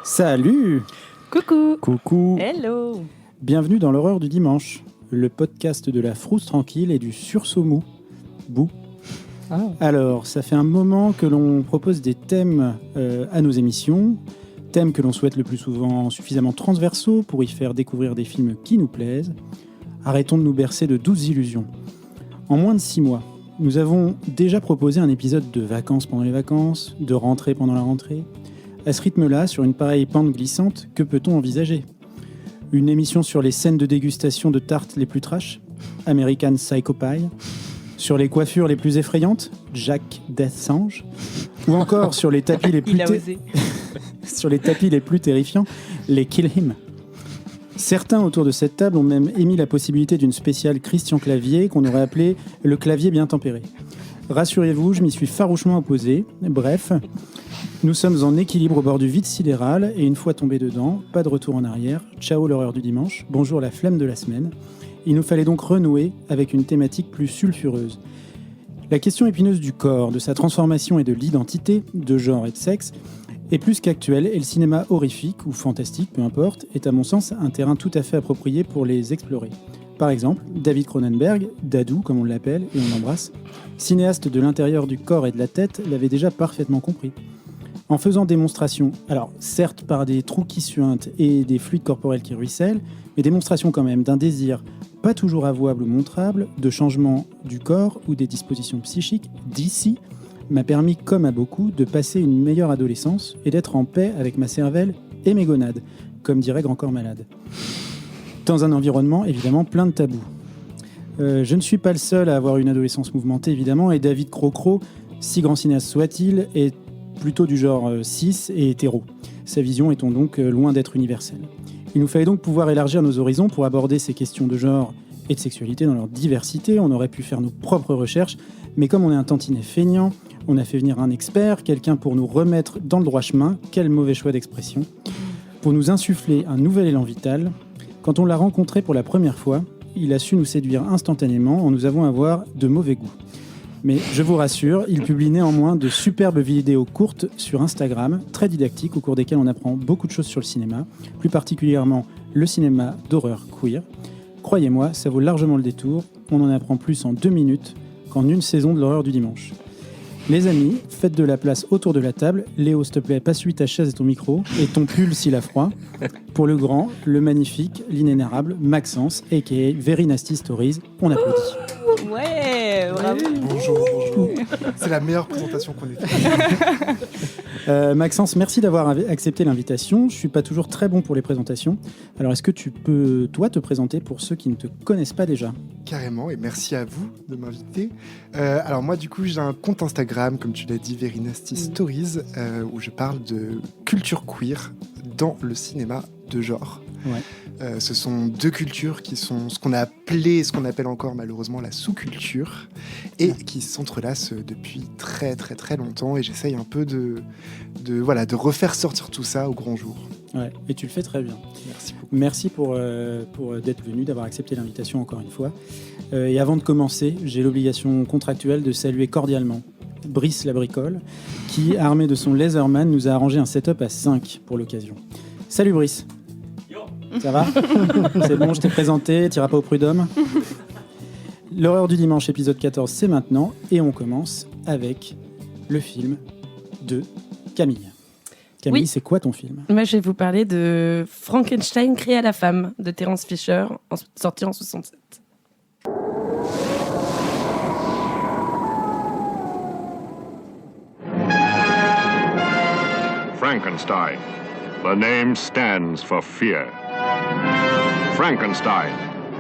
Salut! Coucou! Coucou! Hello! Bienvenue dans l'horreur du dimanche, le podcast de la frousse tranquille et du sursaut mou. Bouh! Alors, ça fait un moment que l'on propose des thèmes à nos émissions, thèmes que l'on souhaite le plus souvent suffisamment transversaux pour y faire découvrir des films qui nous plaisent. Arrêtons de nous bercer de douces illusions. En moins de 6 mois, nous avons déjà proposé un épisode de vacances pendant les vacances, de rentrée pendant la rentrée. À ce rythme-là, sur une pareille pente glissante, que peut-on envisager ? Une émission sur les scènes de dégustation de tartes les plus trash, American Psycho Pie, sur les coiffures les plus effrayantes, Jack Deathsange, ou encore sur les tapis les plus sur les tapis les plus terrifiants, les Kill Him. Certains autour de cette table ont même émis la possibilité d'une spéciale Christian Clavier qu'on aurait appelé le clavier bien tempéré. Rassurez-vous, je m'y suis farouchement opposé. Bref, nous sommes en équilibre au bord du vide sidéral et une fois tombé dedans, pas de retour en arrière. Ciao l'horreur du dimanche, bonjour la flemme de la semaine. Il nous fallait donc renouer avec une thématique plus sulfureuse. La question épineuse du corps, de sa transformation et de l'identité, de genre et de sexe, est plus qu'actuelle et le cinéma horrifique ou fantastique, peu importe, est à mon sens un terrain tout à fait approprié pour les explorer. Par exemple, David Cronenberg, Dadou comme on l'appelle et on l'embrasse, cinéaste de l'intérieur du corps et de la tête, l'avait déjà parfaitement compris. En faisant démonstration, alors certes par des trous qui suintent et des fluides corporels qui ruissellent, mais démonstration quand même d'un désir pas toujours avouable ou montrable, de changement du corps ou des dispositions psychiques, d'ici, m'a permis, comme à beaucoup, de passer une meilleure adolescence et d'être en paix avec ma cervelle et mes gonades, comme dirait Grand Corps Malade. Dans un environnement évidemment plein de tabous. Je ne suis pas le seul à avoir une adolescence mouvementée évidemment, et David Crocro, si grand cinéaste soit-il, est plutôt du genre cis et hétéro. Sa vision étant donc loin d'être universelle. Il nous fallait donc pouvoir élargir nos horizons pour aborder ces questions de genre et de sexualité dans leur diversité. On aurait pu faire nos propres recherches, mais comme on est un tantinet feignant, on a fait venir un expert, quelqu'un pour nous remettre dans le droit chemin, quel mauvais choix d'expression, pour nous insuffler un nouvel élan vital. Quand on l'a rencontré pour la première fois, il a su nous séduire instantanément en nous avouant avoir de mauvais goût. Mais je vous rassure, il publie néanmoins de superbes vidéos courtes sur Instagram, très didactiques, au cours desquelles on apprend beaucoup de choses sur le cinéma, plus particulièrement le cinéma d'horreur queer. Croyez-moi, ça vaut largement le détour, on en apprend plus en 2 minutes qu'en une saison de l'horreur du dimanche. Les amis, faites de la place autour de la table. Léo, s'il te plaît, passe-lui ta chaise et ton micro, et ton pull s'il a froid, pour le grand, le magnifique, l'inénérable Maxence, a.k.a. Very Nasty Stories. On applaudit. Ouais, bravo. Bonjour. C'est la meilleure présentation qu'on ait faite. Maxence, merci d'avoir accepté l'invitation. Je ne suis pas toujours très bon pour les présentations. Alors, est-ce que tu peux, toi, te présenter pour ceux qui ne te connaissent pas déjà ? Carrément, et merci à vous de m'inviter. Alors moi, du coup, j'ai un compte Instagram, comme tu l'as dit, Very Nasty Stories, où je parle de culture queer dans le cinéma de genre. Ouais. Ce sont 2 cultures qui sont ce qu'on a appelé, ce qu'on appelle encore malheureusement la sous-culture, et qui s'entrelacent depuis très très très longtemps, et j'essaye un peu de refaire sortir tout ça au grand jour. Ouais, et tu le fais très bien. Merci beaucoup. Merci pour d'être venu, d'avoir accepté l'invitation encore une fois. Et avant de commencer, j'ai l'obligation contractuelle de saluer cordialement Brice la bricole, qui, armé de son Laserman, nous a arrangé un setup à 5 pour l'occasion. Salut Brice. Ça va ? C'est bon, je t'ai présenté, t'iras pas au prud'homme ? L'horreur du dimanche, épisode 14, c'est maintenant, et on commence avec le film de Camille. Camille, Oui. C'est quoi ton film ? Moi, je vais vous parler de Frankenstein créé à la femme de Terence Fisher, sorti en 67. Frankenstein. The name stands for fear. Frankenstein.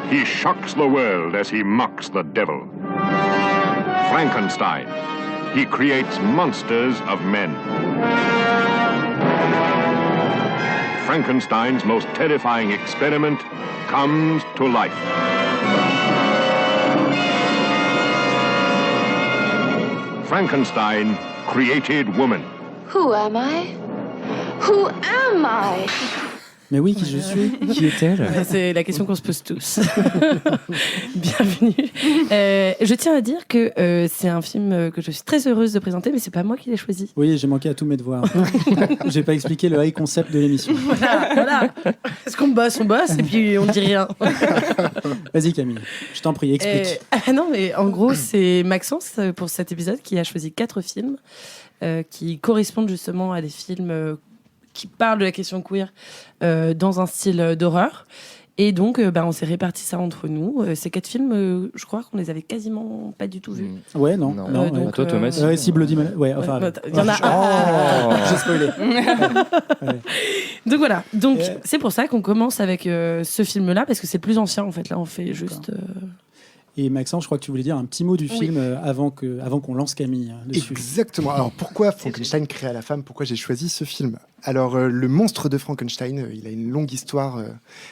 He shocks the world as he mocks the devil. Frankenstein. He creates monsters of men. Frankenstein's most terrifying experiment comes to life. Frankenstein created woman. Who am I? Who am I? Mais oui, qui je suis. Qui est-elle? C'est la question qu'on se pose tous. Bienvenue. Je tiens à dire que c'est un film que je suis très heureuse de présenter, mais c'est pas moi qui l'ai choisi. Oui, j'ai manqué à tous mes devoirs. J'ai pas expliqué le high concept de l'émission. Voilà. Est-ce qu'on bosse et puis on dit rien. Vas-y Camille, je t'en prie, explique. Non, mais en gros, c'est Maxence pour cet épisode qui a choisi 4 films qui correspondent justement à des films qui parlent de la question queer dans un style d'horreur. Et donc, on s'est réparti ça entre nous. Ces 4 films, je crois qu'on les avait quasiment pas du tout vus. Ouais, non. Non. Donc, toi, Thomas, Si Bloody Mary. Ouais, enfin. Il y en a un. J'ai spoilé. Donc voilà. Donc, c'est pour ça qu'on commence avec ce film-là, parce que c'est le plus ancien, en fait. Là, on fait juste... Et Maxence, je crois que tu voulais dire un petit mot du film avant qu'on lance Camille dessus. Exactement. Alors pourquoi Frankenstein créa la femme? Pourquoi j'ai choisi ce film? Alors le monstre de Frankenstein, il a une longue histoire.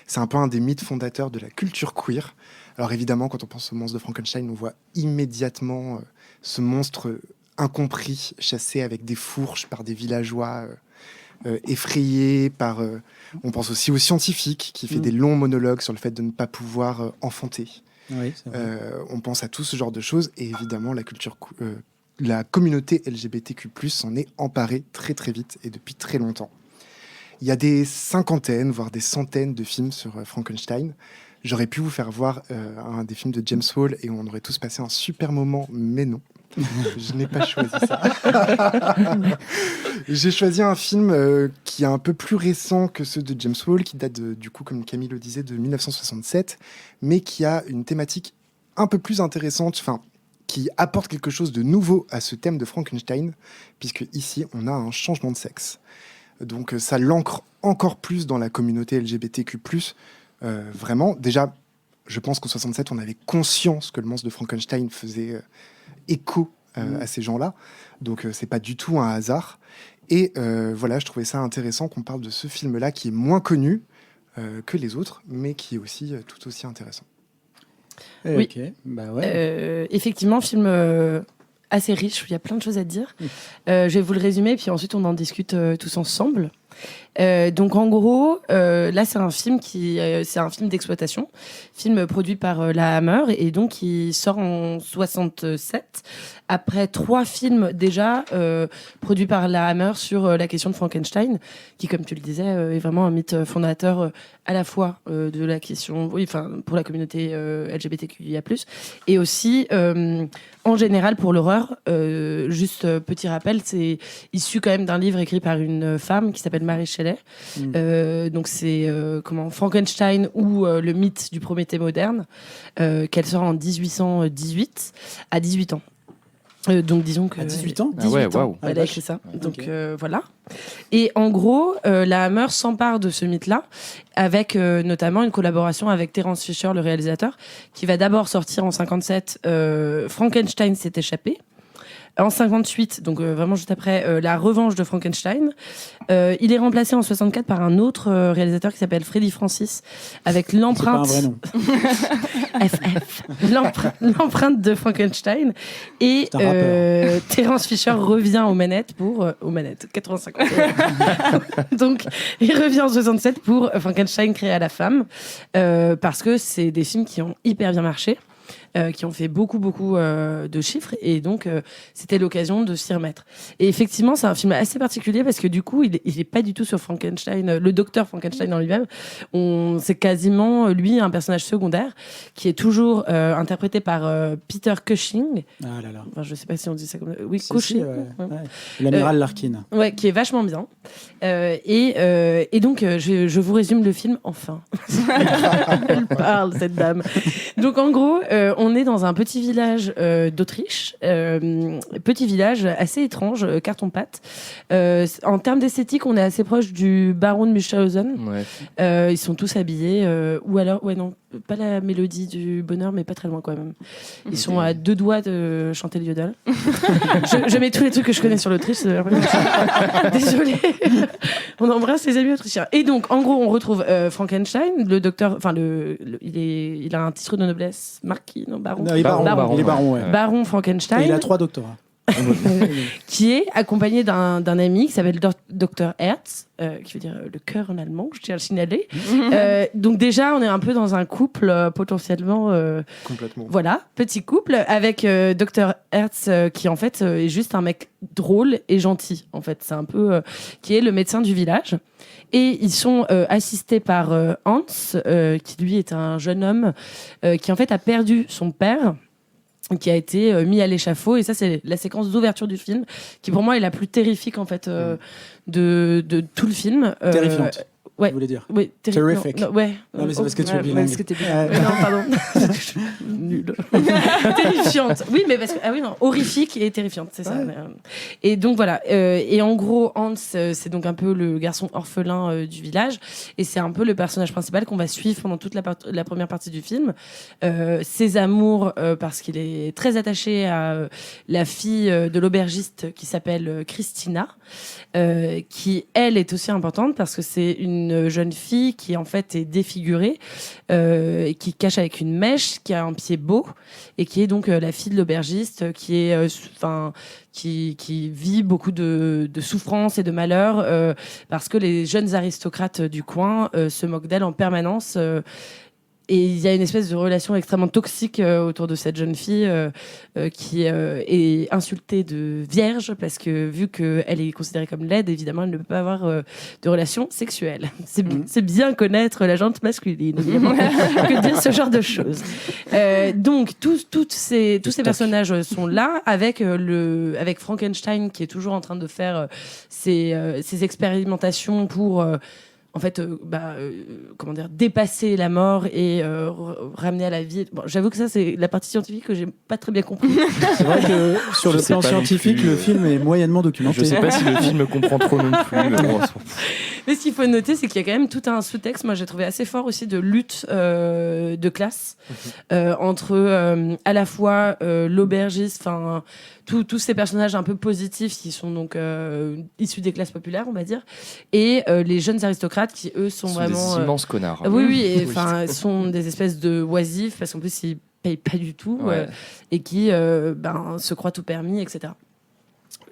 C'est un peu un des mythes fondateurs de la culture queer. Alors évidemment, quand on pense au monstre de Frankenstein, on voit immédiatement ce monstre incompris, chassé avec des fourches par des villageois effrayés. On pense aussi aux scientifiques qui fait des longs monologues sur le fait de ne pas pouvoir enfanter. Oui, c'est vrai. On pense à tout ce genre de choses et évidemment la communauté LGBTQ+ s'en est emparée très très vite et depuis très longtemps. Il y a des cinquantaines, voire des centaines de films sur Frankenstein. J'aurais pu vous faire voir un des films de James Whale et on aurait tous passé un super moment, mais non. Je n'ai pas choisi ça. J'ai choisi un film qui est un peu plus récent que ceux de James Whale, qui date du coup, comme Camille le disait, de 1967, mais qui a une thématique un peu plus intéressante, qui apporte quelque chose de nouveau à ce thème de Frankenstein, puisque ici, on a un changement de sexe. Donc ça l'ancre encore plus dans la communauté LGBTQ+. Vraiment, déjà, je pense qu'en 67, on avait conscience que le monstre de Frankenstein faisait écho à ces gens-là. Donc, c'est pas du tout un hasard. Et voilà, je trouvais ça intéressant qu'on parle de ce film-là qui est moins connu que les autres, mais qui est aussi tout aussi intéressant. Oui. Ok, bah ouais. Effectivement, film assez riche, il y a plein de choses à dire. Je vais vous le résumer, puis ensuite on en discute tous ensemble. Donc en gros, là c'est un film c'est un film d'exploitation, film produit par la Hammer et donc qui sort en 67 après 3 films déjà produits par la Hammer sur la question de Frankenstein, qui comme tu le disais est vraiment un mythe fondateur à la fois de la question, pour la communauté LGBTQIA+, et aussi en général pour l'horreur. Juste petit rappel, c'est issu quand même d'un livre écrit par une femme qui s'appelle Mary Shelley. Donc c'est Frankenstein ou le mythe du Prométhée moderne, qu'elle sort en 1818 à 18 ans. Donc disons que à 18 ans, 18 ans, elle a écrit ça. Donc voilà. Et en gros, la Hammer s'empare de ce mythe-là avec notamment une collaboration avec Terence Fisher, le réalisateur, qui va d'abord sortir en 57 Frankenstein s'est échappé. En 58, donc vraiment juste après, La Revanche de Frankenstein. Il est remplacé en 64 par un autre réalisateur qui s'appelle Freddy Francis, avec l'empreinte... C'est pas un vrai nom. FF. L'empreinte de Frankenstein. Et Terence Fisher revient aux manettes 85 ans. Donc, il revient en 67 pour Frankenstein créé à la femme, parce que c'est des films qui ont hyper bien marché. Qui ont fait beaucoup de chiffres et donc c'était l'occasion de s'y remettre. Et effectivement, c'est un film assez particulier parce que du coup, il est pas du tout sur Frankenstein, le docteur Frankenstein en lui-même. C'est quasiment lui un personnage secondaire qui est toujours interprété par Peter Cushing. Ah là là. Enfin, je sais pas si on dit ça comme oui, Si, Cushing. ouais. L'amiral Larkin. Ouais, qui est vachement bien. Et donc, je vous résume le film, enfin. Elle parle, cette dame. Donc, en gros, on est dans un petit village d'Autriche. Petit village assez étrange, carton-pâte. En termes d'esthétique, on est assez proche du baron de Munchausen. Ouais. Ils sont tous habillés. Ou alors, ouais, non, pas la mélodie du bonheur, mais pas très loin quand même. Ils sont à 2 doigts de chanter le yodel. je mets tous les trucs que je connais sur l'Autriche. Désolée. On embrasse les amis autrichiens. Et donc, en gros, on retrouve Frankenstein, le docteur. Enfin, il a un titre de noblesse, marquis, non, baron. Non, il est baron, ouais. Baron Frankenstein. Et il a 3 doctorats. qui est accompagné d'un ami qui s'appelle Dr. Hertz, qui veut dire le cœur en allemand, je tiens à le signaler. Donc déjà, on est un peu dans un couple potentiellement... Complètement. Voilà, petit couple avec Dr. Hertz qui en fait est juste un mec drôle et gentil. En fait, c'est un peu... qui est le médecin du village. Et ils sont assistés par Hans, qui lui est un jeune homme qui en fait a perdu son père, qui a été mis à l'échafaud, et ça c'est la séquence d'ouverture du film qui pour moi est la plus terrifique en fait de tout le film. Terrifiante. Ouais. Vous voulez dire? Oui, Terrific. Non, ouais. Non, mais c'est parce que tu es ouais, bilingue. parce que t'es bilingue. Non, pardon. Nul. Terrifiante. Oui, mais parce que horrifique et terrifiante, c'est ça. Ouais. Et donc voilà. Et en gros, Hans, c'est donc un peu le garçon orphelin du village, et c'est un peu le personnage principal qu'on va suivre pendant toute la première partie du film. Ses amours, parce qu'il est très attaché à la fille de l'aubergiste qui s'appelle Christina, qui elle est aussi importante parce que c'est une jeune fille qui en fait est défigurée, qui cache avec une mèche, qui a un pied beau et qui est donc la fille de l'aubergiste, qui est qui vit beaucoup de souffrances et de malheurs parce que les jeunes aristocrates du coin se moquent d'elle en permanence. Et il y a une espèce de relation extrêmement toxique autour de cette jeune fille qui est insultée de vierge parce que vu qu'elle est considérée comme laide, évidemment, elle ne peut pas avoir de relation sexuelle. C'est bien connaître la gente masculine, évidemment, que dire ce genre de choses. Donc, tous ces personnages sont là avec Frankenstein qui est toujours en train de faire ses expérimentations pour... en fait, comment dire, dépasser la mort et ramener à la vie. Bon, j'avoue que ça, c'est la partie scientifique que j'ai pas très bien compris. C'est vrai que sur le plan scientifique, le film est moyennement documenté. Je sais pas si le film comprend trop non plus. Mais bon, mais ce qu'il faut noter, c'est qu'il y a quand même tout un sous-texte, moi j'ai trouvé assez fort aussi, de lutte de classe entre à la fois l'aubergiste, enfin tous ces personnages un peu positifs qui sont donc issus des classes populaires, on va dire, et les jeunes aristocrates qui eux sont vraiment des immenses connards. oui, enfin sont des espèces de oisifs parce qu'en plus ils payent pas du tout et qui se croient tout permis, etc.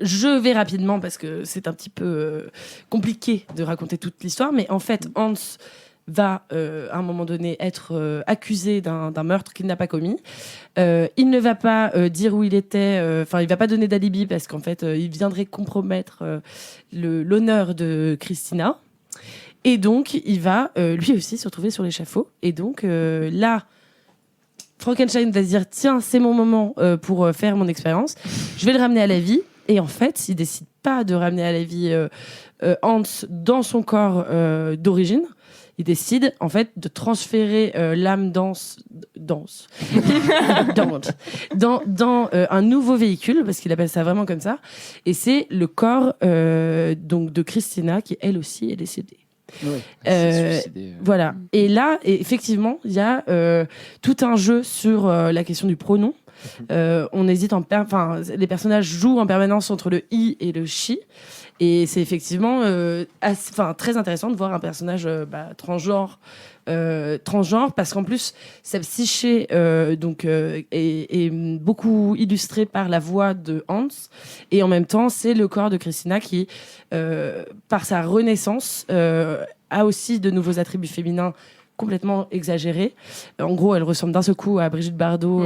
Je vais rapidement parce que c'est un petit peu compliqué de raconter toute l'histoire, mais en fait Hans va à un moment donné être accusé d'un meurtre qu'il n'a pas commis. Il ne va pas dire où il était, il va pas donner d'alibi parce qu'en fait il viendrait compromettre l'honneur de Christina, et donc il va lui aussi se retrouver sur l'échafaud. Et donc là, Frankenstein va se dire tiens, c'est mon moment pour faire mon expérience, je vais le ramener à la vie. Et en fait, il décide pas de ramener à la vie Hans dans son corps d'origine. Il décide en fait de transférer l'âme dans un nouveau véhicule, parce qu'il appelle ça vraiment comme ça. Et c'est le corps donc de Christina qui elle aussi est décédée. Ouais. Voilà. Et là, effectivement, il y a tout un jeu sur la question du pronom. On hésite les personnages jouent en permanence entre le i et le she, et c'est effectivement très intéressant de voir un personnage transgenre parce qu'en plus sa psyché est beaucoup illustrée par la voix de Hans, et en même temps c'est le corps de Christina qui par sa renaissance a aussi de nouveaux attributs féminins complètement exagérée. En gros, elle ressemble d'un seul coup à Brigitte Bardot,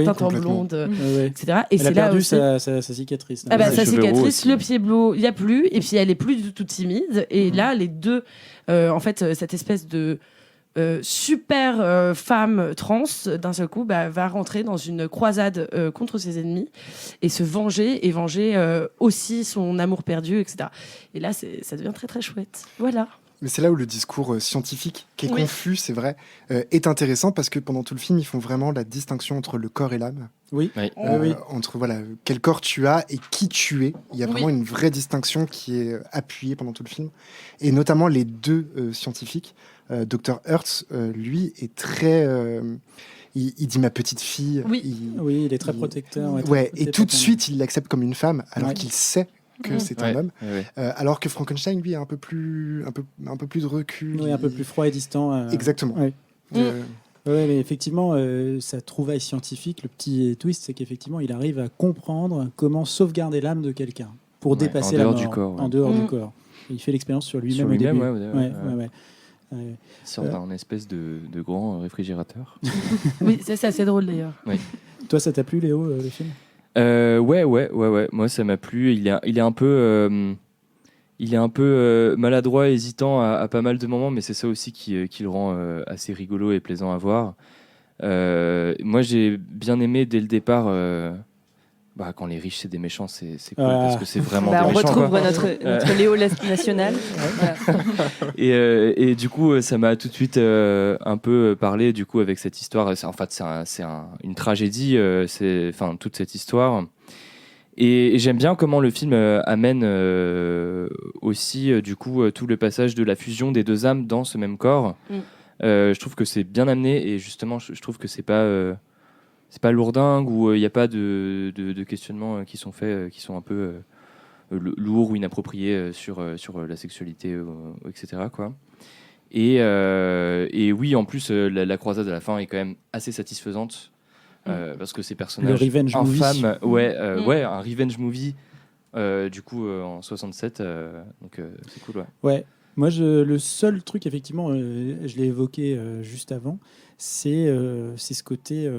teinte en blonde, etc. Et elle a perdu sa cicatrice. Sa cicatrice, le pied bleu, il n'y a plus. Et puis, elle est plus du tout timide. Et là, les deux, cette espèce de super femme trans, d'un seul coup, va rentrer dans une croisade contre ses ennemis et se venger, et venger aussi son amour perdu, etc. Et là, ça devient très, très chouette. Voilà. Mais c'est là où le discours scientifique, qui est confus, c'est vrai, est intéressant, parce que pendant tout le film, ils font vraiment la distinction entre le corps et l'âme. Oui. Entre quel corps tu as et qui tu es. Il y a vraiment une vraie distinction qui est appuyée pendant tout le film. Et notamment les deux scientifiques. Dr. Hertz, lui, est très... il dit ma petite fille. Il est très protecteur. Et tout de suite, il l'accepte comme une femme, alors qu'il sait que c'est un homme, alors que Frankenstein, lui, a un peu plus de recul. Un peu plus froid et distant. Exactement. Ouais, mais effectivement, sa trouvaille scientifique, le petit twist, c'est qu'effectivement, il arrive à comprendre comment sauvegarder l'âme de quelqu'un pour dépasser la mort, en dehors du corps. Et il fait l'expérience sur lui-même au début. Il sort d'un espèce de grand réfrigérateur. Oui, c'est assez drôle d'ailleurs. Oui. Toi, ça t'a plu, Léo, le film ? Ouais. Moi, ça m'a plu. Il est un peu maladroit, hésitant à pas mal de moments, mais c'est ça aussi qui le rend assez rigolo et plaisant à voir. Moi, j'ai bien aimé dès le départ. Quand les riches c'est des méchants, c'est cool parce que c'est vraiment des on méchants. On retrouve notre Léo national. Voilà. Et du coup, ça m'a tout de suite un peu parlé du coup avec cette histoire. En fait, c'est une tragédie. Toute cette histoire. Et j'aime bien comment le film amène aussi du coup tout le passage de la fusion des deux âmes dans ce même corps. Je trouve que c'est bien amené et justement, je trouve que c'est pas lourdingue ou il n'y a pas de questionnements qui sont faits, qui sont un peu lourds ou inappropriés sur la sexualité, etc. quoi. Et oui, en plus, la croisade à la fin est quand même assez satisfaisante parce que ces personnages infâmes, un revenge movie, du coup en 67, donc c'est cool. Ouais. Moi, le seul truc, effectivement, je l'ai évoqué juste avant, c'est ce côté,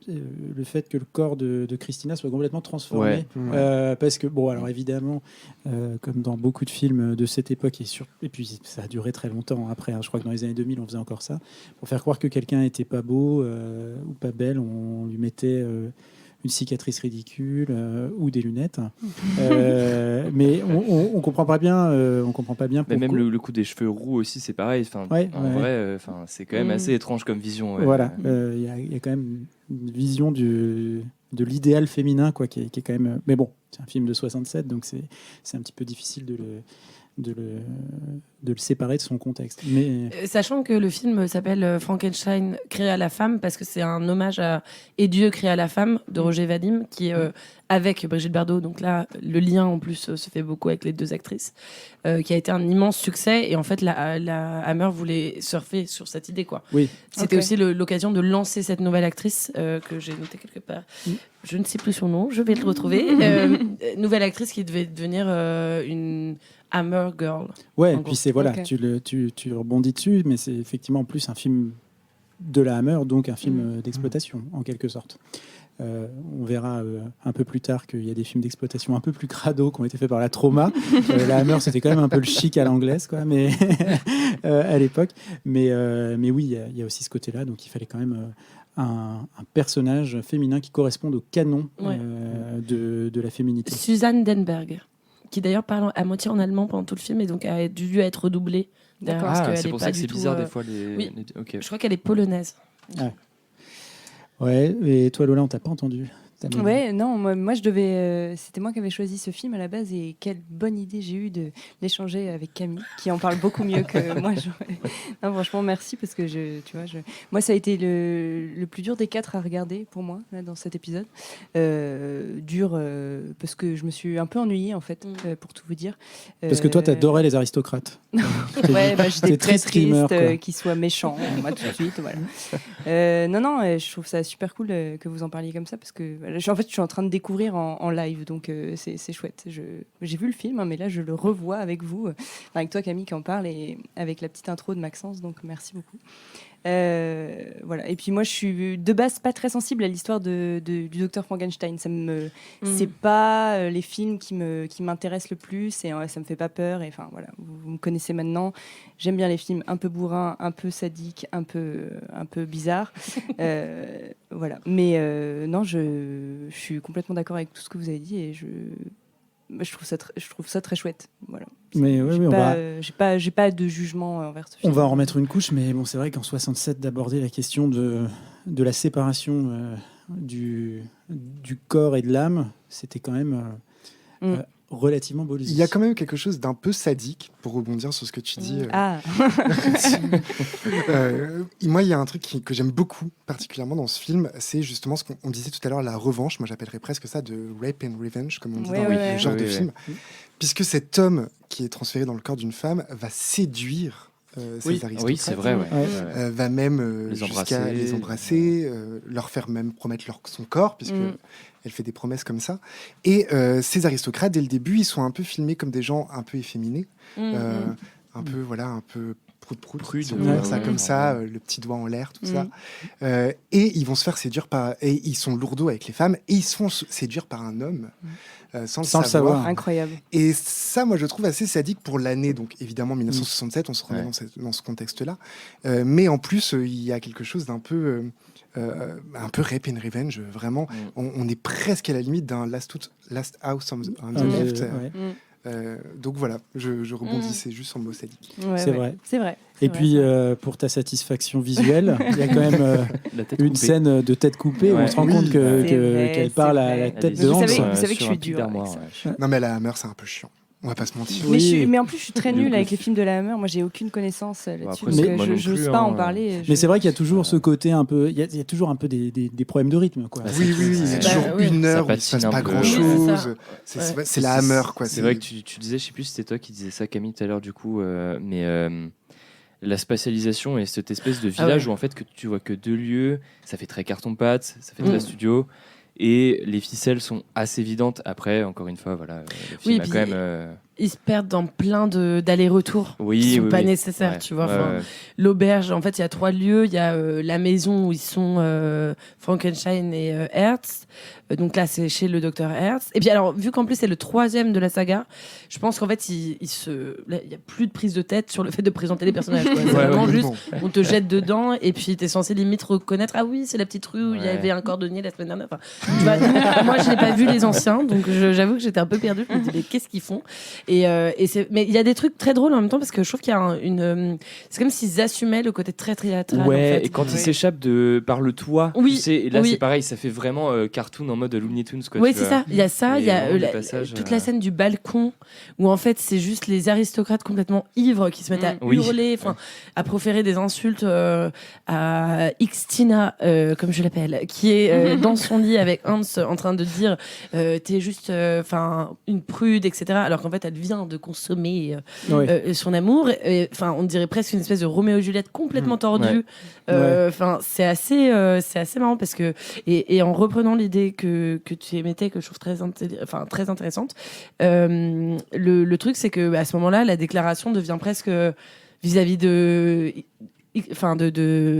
le fait que le corps de Christina soit complètement transformé. Parce que, bon, alors évidemment, comme dans beaucoup de films de cette époque, et puis ça a duré très longtemps après, hein, je crois que dans les années 2000, on faisait encore ça, pour faire croire que quelqu'un n'était pas beau ou pas belle, on lui mettait une cicatrice ridicule ou des lunettes. Mais on comprend pas bien. On comprend pas bien. Mais même le coup des cheveux roux aussi, c'est pareil. Vrai, c'est quand même assez étrange comme vision. Voilà, il y a quand même une vision de l'idéal féminin, quoi, qui est quand même. Mais bon, c'est un film de 67, donc c'est un petit peu difficile de le séparer de son contexte. Mais sachant que le film s'appelle Frankenstein créé à la femme parce que c'est un hommage à Et Dieu créé à la femme de Roger Vadim qui est avec Brigitte Bardot, donc là le lien en plus se fait beaucoup avec les deux actrices, qui a été un immense succès et en fait la Hammer voulait surfer sur cette idée, quoi. Oui. C'était aussi l'occasion de lancer cette nouvelle actrice que j'ai notée quelque part. Je ne sais plus son nom, je vais le retrouver. Nouvelle actrice qui devait devenir une Hammer Girl. Ouais, et puis c'est voilà, tu rebondis dessus, mais c'est effectivement en plus un film de la Hammer, donc un film d'exploitation en quelque sorte. On verra un peu plus tard qu'il y a des films d'exploitation un peu plus crado qui ont été faits par la Trauma. La Hammer, c'était quand même un peu le chic à l'anglaise, quoi, mais à l'époque. Mais oui, il y a aussi ce côté-là, donc il fallait quand même un personnage féminin qui corresponde au canon de la féminité. Suzanne Denberg, qui d'ailleurs parle à moitié en allemand pendant tout le film et donc a dû être redoublée. D'accord. C'est pour ça que c'est bizarre des fois. Okay. Je crois qu'elle est polonaise. Ouais, et toi Lola, on t'a pas entendu. Ouais, non, moi je devais. C'était moi qui avais choisi ce film à la base et quelle bonne idée j'ai eue de l'échanger avec Camille, qui en parle beaucoup mieux que moi. Non, franchement, merci parce que moi ça a été le plus dur des 4 à regarder pour moi là, dans cet épisode. Dur parce que je me suis un peu ennuyée en fait, pour tout vous dire. Parce que toi, t'adorais les aristocrates. Ouais, j'étais très triste qu'ils soient méchants, moi tout de suite. Voilà. Non, je trouve ça super cool que vous en parliez comme ça parce que en fait, je suis en train de découvrir en live, donc c'est chouette. J'ai vu le film, hein, mais là, je le revois avec vous, avec toi, Camille, qui en parle, et avec la petite intro de Maxence, donc merci beaucoup. Voilà. Et puis moi, je suis de base pas très sensible à l'histoire du docteur Frankenstein. C'est pas les films qui m'intéressent le plus, et ça me fait pas peur. Et enfin voilà, vous me connaissez maintenant. J'aime bien les films un peu bourrins, un peu sadiques, un peu bizarres. Voilà. Mais non, je suis complètement d'accord avec tout ce que vous avez dit, et je trouve ça très chouette. Voilà. Mais j'ai pas de jugement envers ce film. On va en remettre une couche, mais bon, c'est vrai qu'en 67, d'aborder la question de la séparation du corps et de l'âme, c'était quand même relativement bolide. Il y a quand même quelque chose d'un peu sadique, pour rebondir sur ce que tu dis. Moi, il y a un truc que j'aime beaucoup, particulièrement dans ce film, c'est justement ce qu'on disait tout à l'heure, la revanche. Moi, j'appellerais presque ça de rape and revenge, comme on dit dans le genre de film. Puisque cet homme qui est transféré dans le corps d'une femme va séduire ces aristocrates. Oui, c'est vrai. Va même les jusqu'à les embrasser, leur faire même promettre son corps, puisque elle fait des promesses comme ça. Et ces aristocrates, dès le début, ils sont un peu filmés comme des gens un peu efféminés, un peu prout-prout, si on peut dire ça comme ça, le petit doigt en l'air, tout ça. Et ils vont se faire séduire et ils sont lourdeaux avec les femmes, et ils se font séduire par un homme. Sans le savoir. Incroyable. Et ça, moi, je trouve assez sadique pour l'année. Donc, évidemment, 1967, on se remet dans ce contexte-là. Mais en plus, il y a quelque chose d'un peu rape and revenge. Vraiment, on est presque à la limite d'un Last House on the Left. Donc voilà, je rebondissais juste sur le mot sadique. C'est vrai. Et puis, pour ta satisfaction visuelle, il y a quand même une scène de tête coupée où on se rend compte qu'elle parle à la tête de Hans. Vous savez que je suis dure. Non, mais la Hammer, c'est un peu chiant. On va pas se mentir. Mais en plus, je suis très nulle avec les films de la Hammer. Moi, j'ai aucune connaissance là-dessus. Je n'ose pas en parler. Mais c'est vrai qu'il y a toujours ce côté un peu. Il y a toujours un peu des problèmes de rythme, quoi. Oui. Il y a toujours une heure où il ne se passe pas grand-chose. C'est la Hammer, quoi. C'est vrai que tu disais, je sais plus si c'était toi qui disais ça, Camille, tout à l'heure, du coup, mais la spatialisation et cette espèce de village où en fait que tu vois que 2 lieux, ça fait très carton-pâte, ça fait très studio. Et les ficelles sont assez évidentes. Après, encore une fois, voilà, le film a quand même... Ils se perdent dans plein d'allers-retours qui sont pas nécessaires, tu vois. L'auberge, en fait, il y a 3 lieux. Il y a la maison où ils sont Frankenstein et Hertz. Donc là, c'est chez le docteur Hertz. Et puis alors, vu qu'en plus c'est le 3e de la saga, je pense qu'en fait, il y a plus de prise de tête sur le fait de présenter les personnages. C'est vraiment juste, on te jette dedans et puis t'es censé limite reconnaître. Ah oui, c'est la petite rue où il y avait un cordonnier la semaine dernière. Enfin, moi, je n'ai pas vu les anciens, donc j'avoue que j'étais un peu perdue. Je me dis, mais qu'est-ce qu'ils font ? Mais il y a des trucs très drôles en même temps parce que je trouve qu'il y a c'est comme s'ils assumaient le côté très théâtral. Ouais, en fait. Et quand ils s'échappent par le toit, tu sais, et là c'est pareil, ça fait vraiment cartoon en mode Looney Tunes. Oui, c'est ça. Il y a ça, il y a toute la scène du balcon où en fait c'est juste les aristocrates complètement ivres qui se mettent à hurler, à proférer des insultes à Xtina, comme je l'appelle, qui est dans son lit avec Hans en train de dire t'es juste une prude, etc. Alors qu'en fait elle vient de consommer son amour. On dirait presque une espèce de Roméo et Juliette complètement tordue. C'est assez marrant parce que et en reprenant l'idée que tu émettais, que je trouve très intéressante, le truc c'est que à ce moment-là la déclaration devient presque vis-à-vis de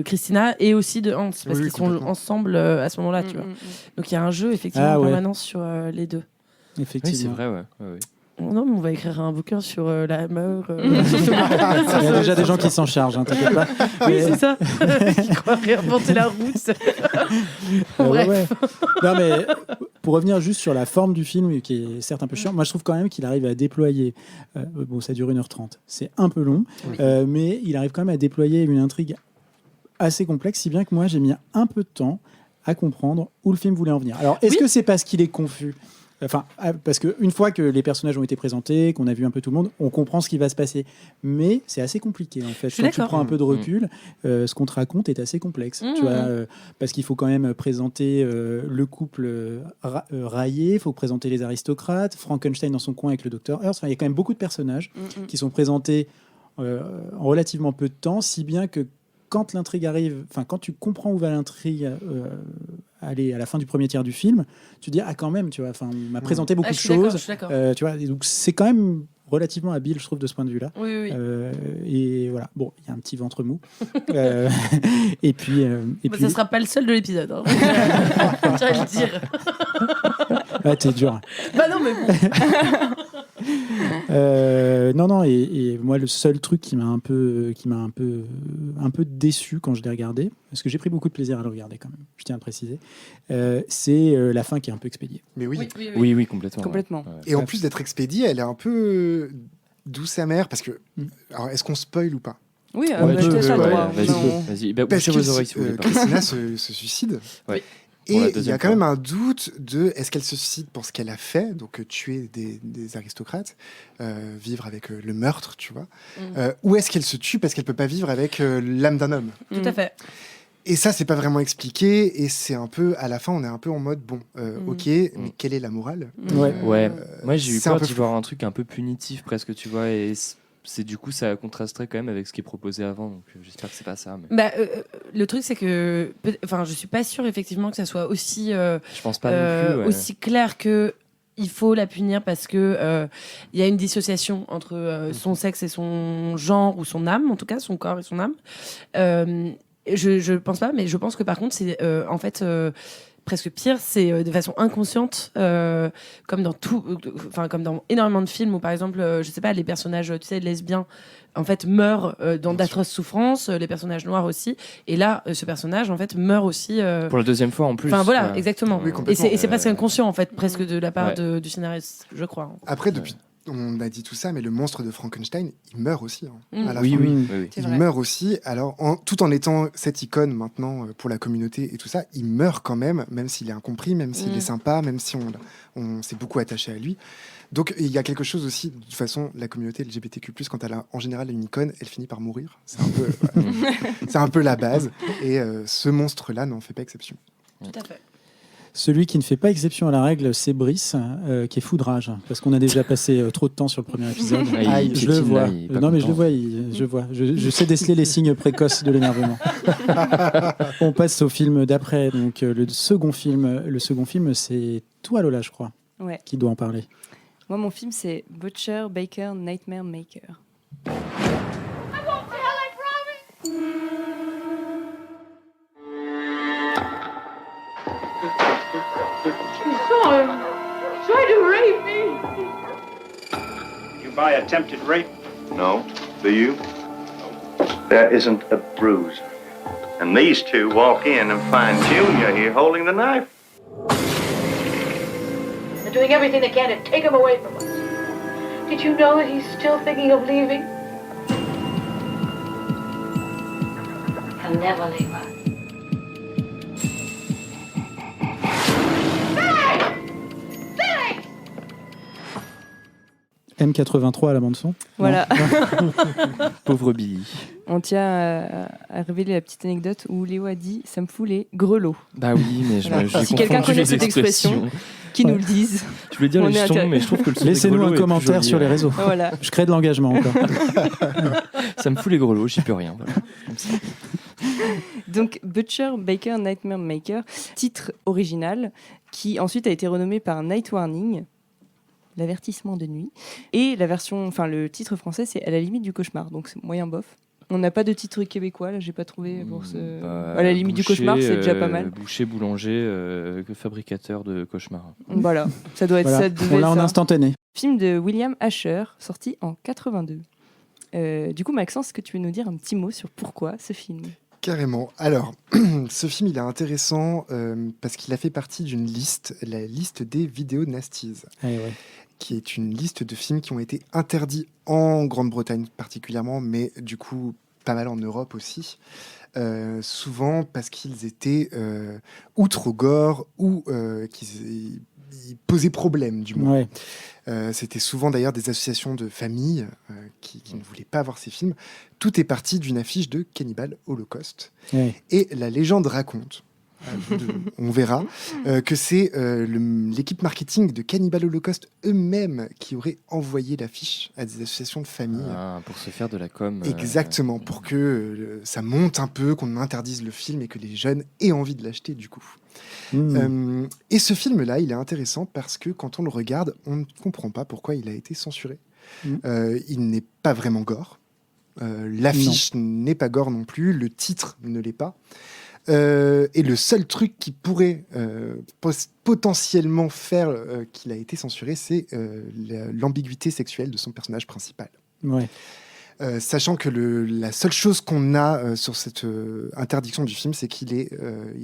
Christina et aussi de Hans parce qu'ils sont ensemble à ce moment-là, tu vois. Donc il y a un jeu effectivement en permanence sur les deux. Effectivement. Oui, c'est vrai, ouais. Non, mais on va écrire un bouquin sur la Hammer. Il y a déjà des gens qui s'en chargent, t'inquiète pas. Oui, c'est ça. Qui croient réinventer la route. Bref. Non, mais pour revenir juste sur la forme du film, qui est certes un peu chiant, moi je trouve quand même qu'il arrive à déployer. Ça dure 1h30. C'est un peu long, mais il arrive quand même à déployer une intrigue assez complexe, si bien que moi j'ai mis un peu de temps à comprendre où le film voulait en venir. Alors, est-ce que c'est parce qu'il est confus ? Parce qu'une fois que les personnages ont été présentés, qu'on a vu un peu tout le monde, on comprend ce qui va se passer. Mais c'est assez compliqué, en fait. Quand tu prends un peu de recul, ce qu'on te raconte est assez complexe. Tu vois, parce qu'il faut quand même présenter le couple raillé, il faut présenter les aristocrates, Frankenstein dans son coin avec le docteur Hertz. Il y a quand même beaucoup de personnages qui sont présentés en relativement peu de temps, si bien que quand l'intrigue arrive, quand tu comprends où va l'intrigue aller à la fin du premier tiers du film, tu dis quand même, tu vois, on m'a présenté beaucoup de choses, tu vois, et donc c'est quand même relativement habile, je trouve, de ce point de vue-là. Oui. Et voilà, bon, il y a un petit ventre mou. Et puis, ça sera pas le seul de l'épisode. Hein. Je vais le dire. Ah, t'es dur. Bah non, mais bon. Non, et moi le seul truc qui m'a un peu déçu quand je l'ai regardé, parce que j'ai pris beaucoup de plaisir à le regarder quand même, je tiens à le préciser, c'est la fin qui est un peu expédiée. Mais oui, complètement. Ouais. Et en plus d'être expédiée, elle est un peu douce amère parce que alors est-ce qu'on spoil ou pas? Oui, vas-y. Bouchez vos oreilles si vous voulez pas. Christina se suicide. Oui. Et il y a quand même un doute de est-ce qu'elle se suicide pour ce qu'elle a fait, donc tuer des aristocrates, vivre avec le meurtre, tu vois, ou est-ce qu'elle se tue parce qu'elle peut pas vivre avec l'âme d'un homme. Tout à fait. Et ça, c'est pas vraiment expliqué, et c'est un peu, à la fin, on est un peu en mode, ok, mais quelle est la morale? Ouais. Moi, j'ai eu peur d'y voir un truc un peu punitif, presque, tu vois, et du coup, ça contrasterait quand même avec ce qui est proposé avant. Donc, j'espère que c'est pas ça. Mais... le truc, c'est que, je suis pas sûre effectivement que ça soit aussi, je pense pas non plus, aussi clair que il faut la punir parce que il y a une dissociation entre son sexe et son genre ou son âme, en tout cas son corps et son âme. Je pense pas, mais je pense que par contre, c'est en fait. Presque pire, c'est de façon inconsciente, comme dans énormément de films où, par exemple, je sais pas, les personnages, lesbiens, en fait, meurent dans d'atroces souffrances, les personnages noirs aussi. Et là, ce personnage, en fait, meurt aussi. Pour la deuxième fois en plus. Enfin voilà, exactement. Oui, et c'est presque inconscient, en fait, presque de la part du scénariste, je crois. Après, depuis. On a dit tout ça, mais le monstre de Frankenstein, il meurt aussi. À la fin. Oui. Il meurt aussi. Alors, tout en étant cette icône maintenant pour la communauté et tout ça, il meurt quand même s'il est incompris, même s'il est sympa, même si on s'est beaucoup attaché à lui. Donc, il y a quelque chose aussi, de toute façon, la communauté LGBTQ+, quand elle a en général une icône, elle finit par mourir. C'est un peu la base. Et ce monstre-là n'en fait pas exception. Tout à fait. Celui qui ne fait pas exception à la règle, c'est Brice, qui est foudrage, parce qu'on a déjà passé trop de temps sur le premier épisode. Je le vois. Non, mais je le vois. Je sais déceler les signes précoces de l'énervement. On passe au film d'après. Donc, le second film, c'est toi, Lola, je crois, qui doit en parler. Moi, mon film, c'est Butcher, Baker, Nightmare Maker. Try to rape me. You buy attempted rape? No. Do you? There isn't a bruise. And these two walk in and find Junior here holding the knife. They're doing everything they can to take him away from us. Did you know that he's still thinking of leaving? He'll never leave us. M83 à la bande-son. Voilà. Pauvre Billy. On tient à révéler la petite anecdote où Léo a dit « ça me fout les grelots ». Bah oui, mais si quelqu'un connaît cette expression, qu'il nous le dise. Je voulais dire les jetons, mais je trouve que le son laissez-nous un commentaire sur les réseaux. Voilà. Je crée de l'engagement encore. Ça me fout les grelots, j'y peux rien. Voilà. Comme ça. Donc Butcher, Baker, Nightmare Maker, titre original qui ensuite a été renommé par Night Warning, l'avertissement de nuit, et le titre français c'est À la limite du cauchemar, donc c'est moyen bof. On n'a pas de titre québécois, là j'ai pas trouvé pour ce... à la limite du cauchemar, c'est déjà pas mal. Boucher, boulanger, fabricateur de cauchemars. Voilà, ça doit être ça. On l'a en instantané. Film de William Asher, sorti en 82. Du coup, Maxence, est-ce que tu veux nous dire un petit mot sur pourquoi ce film ? Carrément. Alors, ce film, il est intéressant parce qu'il a fait partie d'une liste, la liste des vidéos nasties, qui est une liste de films qui ont été interdits en Grande-Bretagne particulièrement, mais du coup pas mal en Europe aussi. Souvent parce qu'ils étaient ou trop gore ou qu'ils posaient problème, du moins. C'était souvent d'ailleurs des associations de familles qui ne voulaient pas voir ces films. Tout est parti d'une affiche de Cannibal Holocaust. Et la légende raconte, on verra, que c'est l'équipe marketing de Cannibal Holocaust eux-mêmes qui auraient envoyé l'affiche à des associations de familles. Pour se faire de la com. Exactement, pour que ça monte un peu, qu'on interdise le film et que les jeunes aient envie de l'acheter du coup. Et ce film-là, il est intéressant parce que quand on le regarde, on ne comprend pas pourquoi il a été censuré. Il n'est pas vraiment gore. L'affiche n'est pas gore non plus. Le titre ne l'est pas. Et le seul truc qui pourrait potentiellement faire qu'il a été censuré, c'est l'ambiguïté sexuelle de son personnage principal. Sachant que la seule chose qu'on a sur cette interdiction du film, c'est qu'il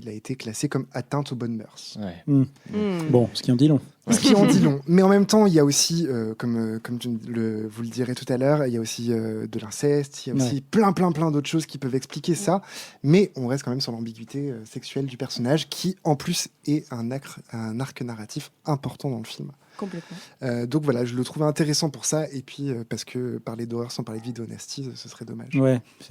a été classé comme atteinte aux bonnes mœurs. Bon, ce qui en dit long. Ce qui en dit long. Mais en même temps, il y a aussi, comme vous le direz tout à l'heure, il y a aussi de l'inceste, il y a aussi plein d'autres choses qui peuvent expliquer ça. Mais on reste quand même sur l'ambiguïté sexuelle du personnage, qui en plus est un arc narratif important dans le film. Complètement. Donc voilà, je le trouvais intéressant pour ça, et puis parce que parler d'horreur sans parler de vidéo nasties, ce serait dommage.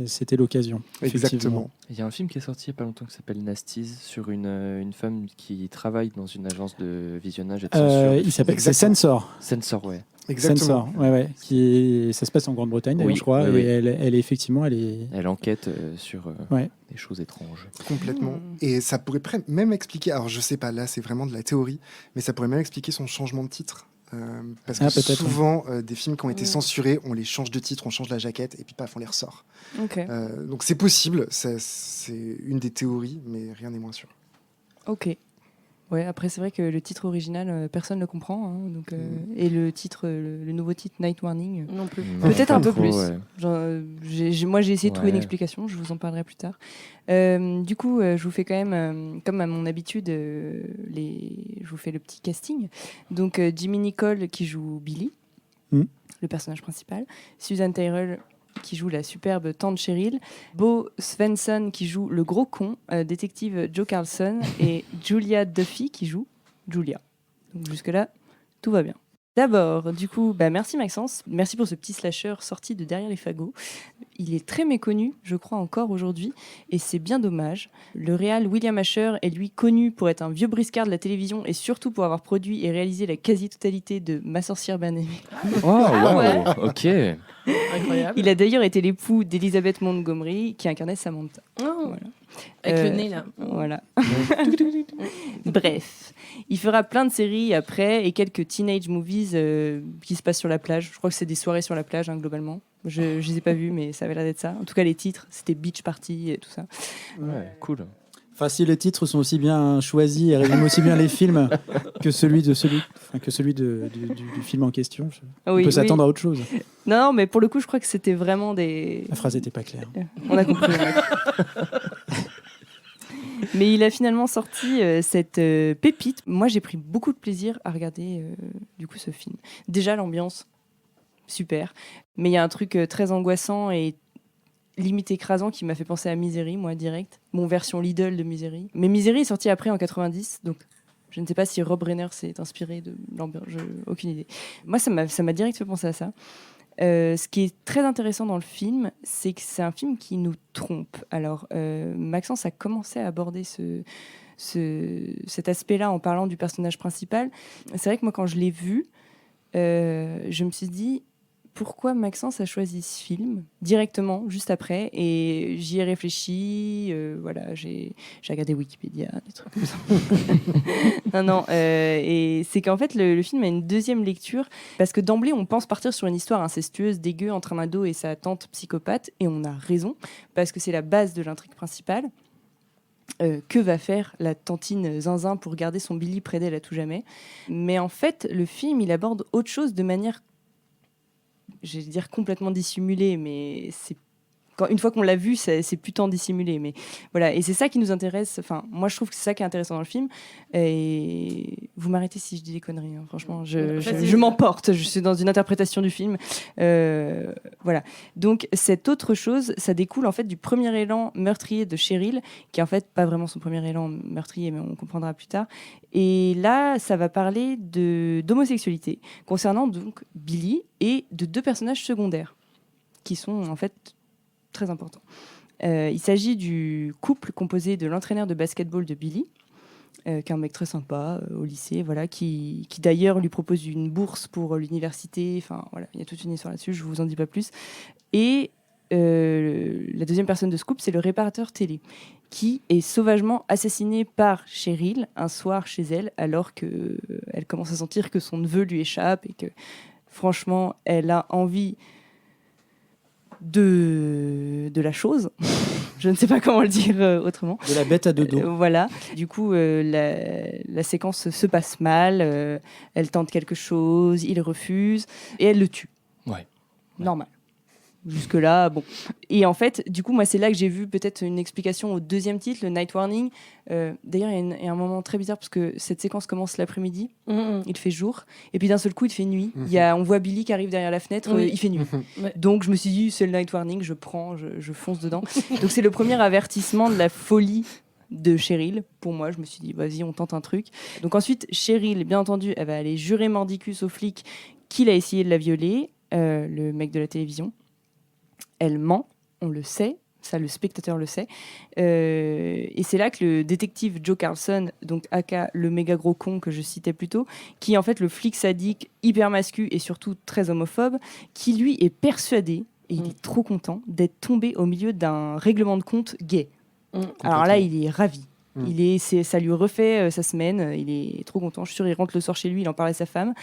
C'était l'occasion. Exactement. Il y a un film qui est sorti il n'y a pas longtemps qui s'appelle Nasties, sur une femme qui travaille dans une agence de visionnage, etc. censure. C'est Censor. Censor, ouais. Exactement. Censor, ouais. Ça se passe en Grande-Bretagne, d'ailleurs, je crois. Oui. Et elle est effectivement, elle enquête sur des choses étranges. Complètement. Et ça pourrait même expliquer, alors je sais pas, là c'est vraiment de la théorie, mais ça pourrait même expliquer son changement de titre. Parce que souvent, des films qui ont été censurés, on les change de titre, on change la jaquette, et puis paf, on les ressort. Okay. Donc c'est possible, c'est une des théories, mais rien n'est moins sûr. Ok. Ouais, après c'est vrai que le titre original, personne ne le comprend, hein, donc, et le titre, le nouveau titre Night Warning, non plus. Peut-être un peu trop, plus. Ouais. Genre, moi j'ai essayé de trouver une explication, je vous en parlerai plus tard. Du coup, je vous fais quand même, comme à mon habitude, je vous fais le petit casting. Donc Jimmy Nicole qui joue Billy, le personnage principal, Susan Tyrrell qui joue la superbe tante Cheryl, Bo Svensson qui joue le gros con, détective Joe Carlson, et Julia Duffy qui joue Julia. Donc jusque-là, tout va bien. D'abord, du coup, merci Maxence, merci pour ce petit slasher sorti de derrière les fagots. Il est très méconnu, je crois encore aujourd'hui, et c'est bien dommage. Le réal William Asher est lui connu pour être un vieux briscard de la télévision et surtout pour avoir produit et réalisé la quasi-totalité de Ma sorcière bien-aimée. Oh, wow, ok. Incroyable. Il a d'ailleurs été l'époux d'Elizabeth Montgomery qui incarnait Samantha. Oh. Voilà. Avec le nez là. Voilà. Bref, il fera plein de séries après et quelques teenage movies qui se passent sur la plage. Je crois que c'est des soirées sur la plage globalement. Je les ai pas vues, mais ça avait l'air d'être ça. En tout cas, les titres, c'était Beach Party et tout ça. Ouais, cool. Enfin, si les titres sont aussi bien choisis et résument aussi bien les films que celui du film en question, on peut s'attendre à autre chose. Non, mais pour le coup, je crois que c'était vraiment des... La phrase n'était pas claire. On a compris. Mais il a finalement sorti cette pépite. Moi, j'ai pris beaucoup de plaisir à regarder du coup ce film. Déjà, l'ambiance, super. Mais il y a un truc très angoissant et limite écrasant qui m'a fait penser à Misery, moi, direct. Mon version Lidl de Misery. Mais Misery est sorti après, en 90, donc je ne sais pas si Rob Reiner s'est inspiré de l'ambiance, aucune idée. Moi, ça m'a direct fait penser à ça. Ce qui est très intéressant dans le film, c'est que c'est un film qui nous trompe. Alors, Maxence a commencé à aborder cet aspect-là en parlant du personnage principal. C'est vrai que moi, quand je l'ai vu, je me suis dit... Pourquoi Maxence a choisi ce film directement, juste après, et j'y ai réfléchi, voilà, j'ai regardé Wikipédia, des trucs comme ça. non, et c'est qu'en fait, le film a une deuxième lecture, parce que d'emblée, on pense partir sur une histoire incestueuse, dégueu, entre un ado et sa tante psychopathe, et on a raison, parce que c'est la base de l'intrigue principale. Que va faire la tantine zinzin pour garder son Billy près d'elle à tout jamais? Mais en fait, le film, il aborde autre chose de manière... je vais dire complètement dissimulé, mais c'est une fois qu'on l'a vu, c'est plus tant dissimulé. Mais voilà, et c'est ça qui nous intéresse. Enfin, moi, je trouve que c'est ça qui est intéressant dans le film. Et vous m'arrêtez si je dis des conneries. Hein. Franchement, je m'emporte. Je suis dans une interprétation du film. Voilà. Donc, cette autre chose, ça découle en fait du premier élan meurtrier de Cheryl, qui est en fait pas vraiment son premier élan meurtrier, mais on comprendra plus tard. Et là, ça va parler d'homosexualité concernant donc Billy et de deux personnages secondaires qui sont en fait très important. Il s'agit du couple composé de l'entraîneur de basketball de Billy, qui est un mec très sympa au lycée, voilà, qui d'ailleurs lui propose une bourse pour l'université. Enfin, voilà, il y a toute une histoire là-dessus, je vous en dis pas plus. Et la deuxième personne de ce couple, c'est le réparateur télé, qui est sauvagement assassiné par Cheryl un soir chez elle, alors qu'elle commence à sentir que son neveu lui échappe et que, franchement, elle a envie de la chose. Je ne sais pas comment le dire autrement. De la bête à deux dos. Voilà. Du coup, la séquence se passe mal. Elle tente quelque chose, il refuse et elle le tue. Ouais. Normal. Jusque-là, bon. Et en fait, du coup, moi, c'est là que j'ai vu peut-être une explication au deuxième titre, le Night Warning. D'ailleurs, il y a un moment très bizarre parce que cette séquence commence l'après-midi, il fait jour, et puis d'un seul coup, il fait nuit. On voit Billy qui arrive derrière la fenêtre, il fait nuit. Donc, je me suis dit, c'est le Night Warning, je fonce dedans. Donc, c'est le premier avertissement de la folie de Cheryl. Pour moi, je me suis dit, vas-y, on tente un truc. Donc ensuite, Cheryl, bien entendu, elle va aller jurer mordicus au flic qu'il a essayé de la violer, le mec de la télévision. Elle ment, on le sait, Ça, le spectateur le sait. Et c'est là que le détective Joe Carlson, donc aka le méga gros con que je citais plus tôt, qui est en fait le flic sadique, hyper mascu et surtout très homophobe, qui lui est persuadé, et il est trop content, d'être tombé au milieu d'un règlement de compte gay. Alors là, il est ravi. Ça lui refait sa semaine, il est trop content, je suis sûr, il rentre le soir chez lui, il en parle à sa femme.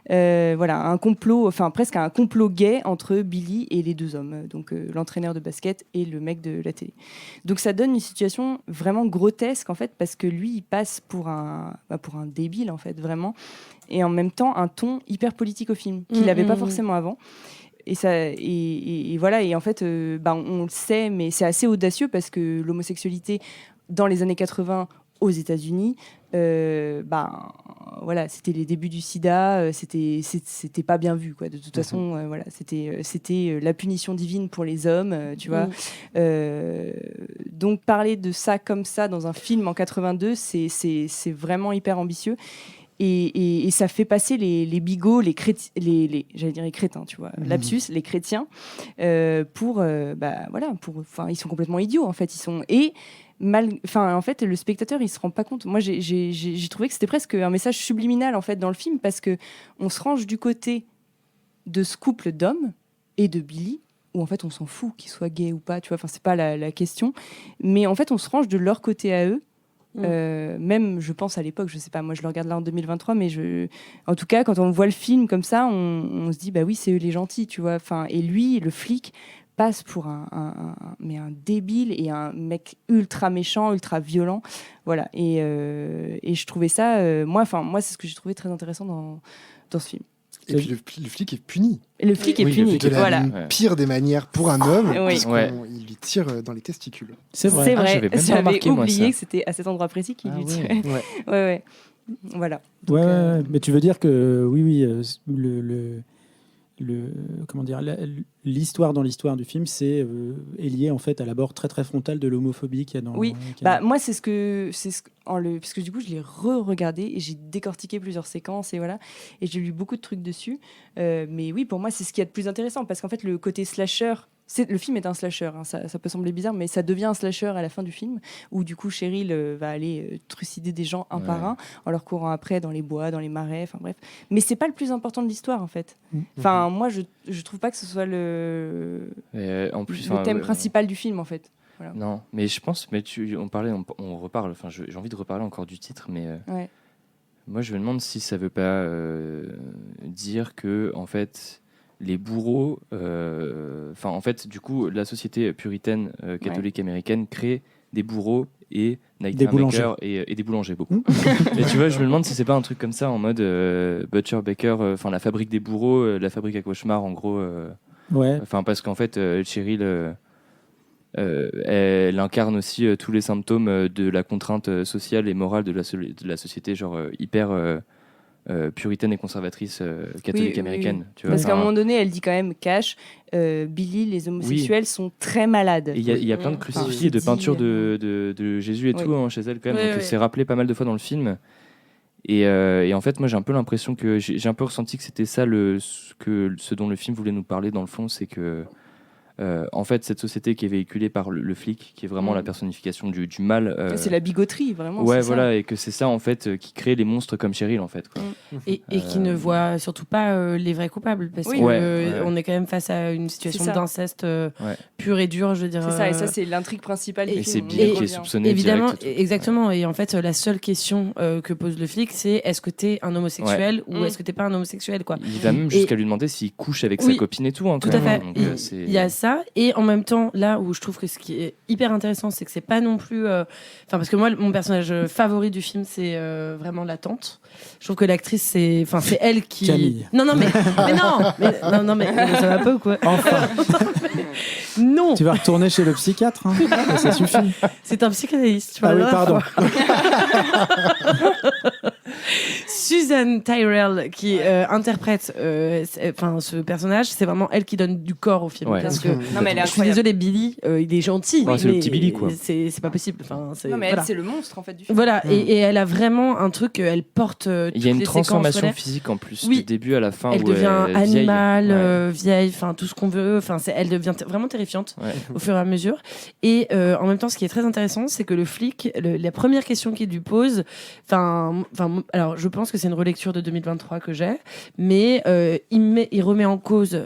Voilà, un complot, enfin presque un complot gay entre Billy et les deux hommes, donc l'entraîneur de basket et le mec de la télé. Donc ça donne une situation vraiment grotesque en fait, parce que lui il passe pour un débile en fait, vraiment, et en même temps un ton hyper politique au film, qu'il n'avait pas forcément avant. Et voilà, et en fait, on le sait, mais c'est assez audacieux parce que l'homosexualité dans les années 80 aux États-Unis, voilà, c'était les débuts du sida, c'était pas bien vu, quoi. De toute façon, voilà, c'était la punition divine pour les hommes, tu vois. Donc parler de ça comme ça dans un film en 82, c'est vraiment hyper ambitieux. Et ça fait passer les bigots, j'allais dire les crétins, tu vois, lapsus, les chrétiens, ils sont complètement idiots en fait, en fait, le spectateur, il se rend pas compte. Moi, j'ai trouvé que c'était presque un message subliminal en fait dans le film, parce que on se range du côté de ce couple d'hommes et de Billy, où en fait on s'en fout qu'ils soient gays ou pas, tu vois. Enfin, c'est pas la question, mais en fait on se range de leur côté à eux. Même, je pense à l'époque, je sais pas, moi je le regarde là en 2023, mais en tout cas, quand on voit le film comme ça, on se dit bah oui, c'est eux les gentils, tu vois. Enfin, et lui, le flic, passe pour un débile et un mec ultra méchant, ultra violent, voilà. Et je trouvais ça, moi c'est ce que j'ai trouvé très intéressant dans ce film. Et puis le flic est puni. Et le flic est puni, de la voilà. pire des manières pour un homme, Oui. il lui tire dans les testicules. C'est vrai. J'avais oublié moi, que c'était à cet endroit précis qu'il lui tirait. Ouais. Ouais. Voilà. Donc, mais tu veux dire que oui, comment dire, l'histoire dans l'histoire du film, est liée en fait à l'abord très très frontal de l'homophobie qu'il y a dans. Oui. Moi parce que du coup je l'ai re-regardé et j'ai décortiqué plusieurs séquences et voilà, et j'ai lu beaucoup de trucs dessus. Mais oui, pour moi c'est ce qu'il y a de plus intéressant, parce qu'en fait le côté slasher. Le film est un slasher, hein, ça peut sembler bizarre, mais ça devient un slasher à la fin du film, où du coup Cheryl va aller trucider des gens un par un, en leur courant après dans les bois, dans les marais, enfin bref. Mais c'est pas le plus important de l'histoire en fait. Enfin, moi je trouve pas que ce soit le thème principal du film en fait. Voilà. Non, mais je pense, on reparle, enfin j'ai envie de reparler encore du titre, mais moi je me demande si ça veut pas dire que en fait les bourreaux, en fait, du coup, la société puritaine catholique américaine crée des bourreaux et nightmare makers et des boulangers beaucoup. Et tu vois, je me demande si c'est pas un truc comme ça en mode Butcher Baker, la fabrique des bourreaux, la fabrique à cauchemars en gros. Parce qu'en fait, Cheryl, elle incarne aussi tous les symptômes de la contrainte sociale et morale de la société, genre hyper puritaine et conservatrice catholique américaine. Tu vois, parce qu'à un moment donné, elle dit quand même cash, Billy, les homosexuels sont très malades. Il y a plein de crucifix et de peintures de Jésus et tout chez elle quand même. Donc c'est rappelé pas mal de fois dans le film. Et en fait, moi j'ai un peu l'impression que j'ai un peu ressenti que c'était ça ce dont le film voulait nous parler dans le fond, c'est que en fait, cette société qui est véhiculée par le flic, qui est vraiment la personnification du mal. C'est la bigoterie, vraiment. Ouais, voilà, et que c'est ça, en fait, qui crée les monstres comme Cheryl, en fait. Quoi. Et qui ne voit surtout pas les vrais coupables, parce qu'on est quand même face à une situation d'inceste pur et dur, je veux dire. C'est ça, et ça, c'est l'intrigue principale du film. Et c'est Billy qui est soupçonné. Évidemment, direct, exactement. Et en fait, la seule question que pose le flic, c'est est-ce que t'es un homosexuel ou est-ce que t'es pas un homosexuel, quoi. Il va même jusqu'à lui demander s'il couche avec sa copine et tout. Hein, tout à fait. Il y a ça. Et en même temps, là où je trouve que ce qui est hyper intéressant, c'est que c'est pas non plus. Parce que moi, mon personnage favori du film, c'est vraiment la tante. Je trouve que l'actrice, c'est elle qui. Camille. Non, mais ça va pas ou quoi? Enfin. Non. Tu vas retourner chez le psychiatre, hein. Ça suffit. C'est un psychanalyste. Tu vois, oui, pardon. Susan Tyrrell qui interprète ce personnage, c'est vraiment elle qui donne du corps au film. Ouais. Parce que Non, mais elle est je suis désolée, Billy, il est gentil, Ouais, c'est mais le petit Billy, quoi. c'est pas possible. Non, mais elle, c'est le monstre en fait du film. Voilà, et elle a vraiment un truc, elle porte. Il y a une transformation séquences physique en plus, Oui. du début à la fin. elle où devient elle est animale, vieille, enfin tout ce qu'on veut. Enfin, elle devient vraiment terrifiante au fur et à mesure. Et en même temps, ce qui est très intéressant, c'est que le flic, la première question qu'il lui pose, alors je pense que c'est une relecture de 2023 que j'ai, mais il remet en cause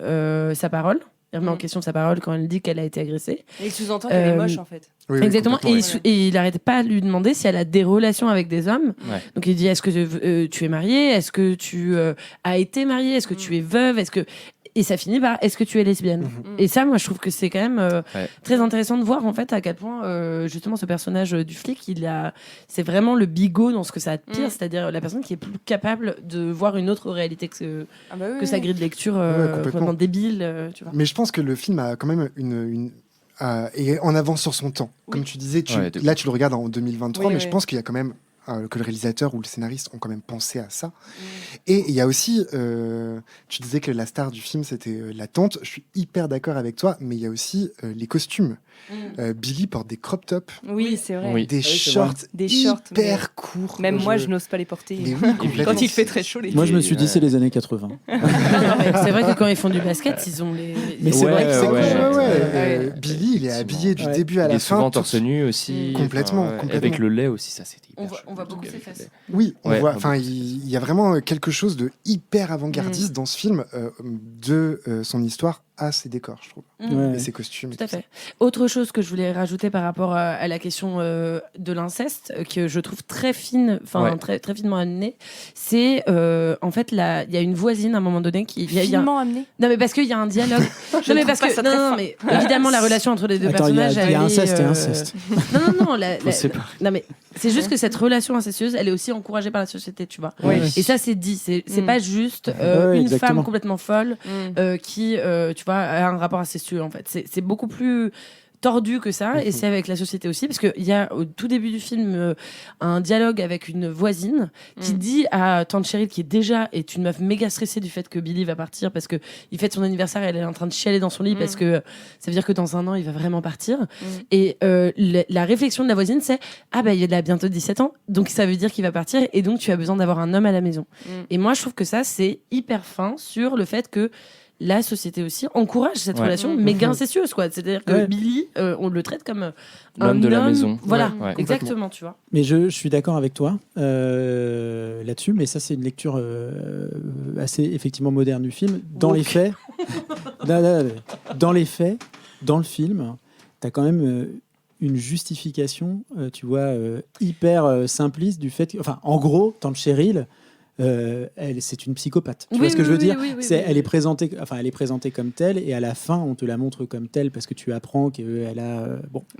sa parole. Il remet en question sa parole quand elle dit qu'elle a été agressée. Et il sous-entend qu'elle est moche en fait. Oui, Exactement. complètement, Et il n'arrête pas de lui demander si elle a des relations avec des hommes. Ouais. Donc il dit est-ce que tu es mariée? Est-ce que tu as été mariée? Est-ce que tu es veuve? Et ça finit par est-ce que tu es lesbienne? Et ça, moi, je trouve que c'est quand même très intéressant de voir en fait à quel point justement ce personnage du flic, c'est vraiment le bigot dans ce que ça a de pire, c'est-à-dire la personne qui est plus capable de voir une autre réalité que sa grille de lecture complètement débile. Tu vois. Mais je pense que le film a quand même est en avance sur son temps. Comme tu disais, là tu le regardes en 2023, mais je pense qu'il y a quand même que le réalisateur ou le scénariste ont quand même pensé à ça. Et il y a aussi, tu disais que la star du film c'était la tante, je suis hyper d'accord avec toi, mais il y a aussi les costumes. Billy porte des crop tops, Oui, c'est vrai. des shorts hyper courts. Même moi, je n'ose pas les porter. Mais oui, complètement. Quand il fait très chaud, Moi, je me suis dit, c'est les années 80. Non, mais c'est vrai que quand ils font du basket, ils ont les. Mais c'est vrai que c'est ouais. Billy, il est habillé du début à la fin. Il est souvent torse nu aussi. Complètement. Avec le lait aussi, ça c'était hyper On voit beaucoup ses fesses. Oui, on voit. Enfin, il y a vraiment quelque chose de hyper avant-gardiste dans ce film, de son histoire à ses décors, je trouve, et ses costumes. Tout à fait. Autre chose que je voulais rajouter par rapport à la question de l'inceste, que je trouve très fine, très, très finement amenée, c'est en fait il y a une voisine à un moment donné qui finement amenée. Non mais parce qu'il y a un dialogue. Non mais parce que non mais évidemment la relation entre les deux personnages. Il y a inceste et inceste. Non. Non mais c'est juste que cette relation incestueuse, elle est aussi encouragée par la société, tu vois. Et ça c'est dit, c'est pas juste une femme complètement folle qui tu vois, a un rapport incestueux en fait. C'est beaucoup plus tordu que ça, et c'est avec la société aussi, parce qu'il y a au tout début du film un dialogue avec une voisine qui dit à tante Cheryl, qui est une meuf méga stressée du fait que Billy va partir parce que il fête son anniversaire et elle est en train de chialer dans son lit parce que ça veut dire que dans un an il va vraiment partir, et la réflexion de la voisine c'est il a bientôt 17 ans donc ça veut dire qu'il va partir et donc tu as besoin d'avoir un homme à la maison. Et moi je trouve que ça c'est hyper fin sur le fait que la société aussi encourage cette relation méga incestueuse, quoi. C'est-à-dire que Billy, on le traite comme un homme de la maison. Voilà, exactement, tu vois. Mais je suis d'accord avec toi là-dessus, mais ça c'est une lecture assez effectivement moderne du film. Dans les faits, dans le film, t'as quand même une justification, tu vois, hyper simpliste du fait que, en gros, tante Cheryl, c'est une psychopathe. Tu vois ce que je veux dire? Elle est présentée comme telle, et à la fin, on te la montre comme telle parce que tu apprends qu'elle a.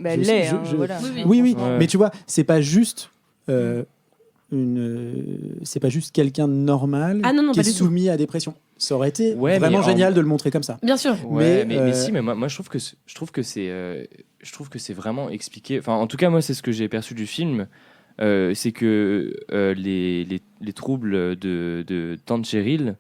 Elle l'est. Voilà. Oui. Mais tu vois, c'est pas juste. C'est pas juste quelqu'un de normal qui est soumis à dépression. Ça aurait été vraiment génial de le montrer comme ça. Bien sûr. Mais moi je trouve que c'est vraiment expliqué. Enfin, en tout cas, moi c'est ce que j'ai perçu du film. C'est que les troubles de tante Cheryl,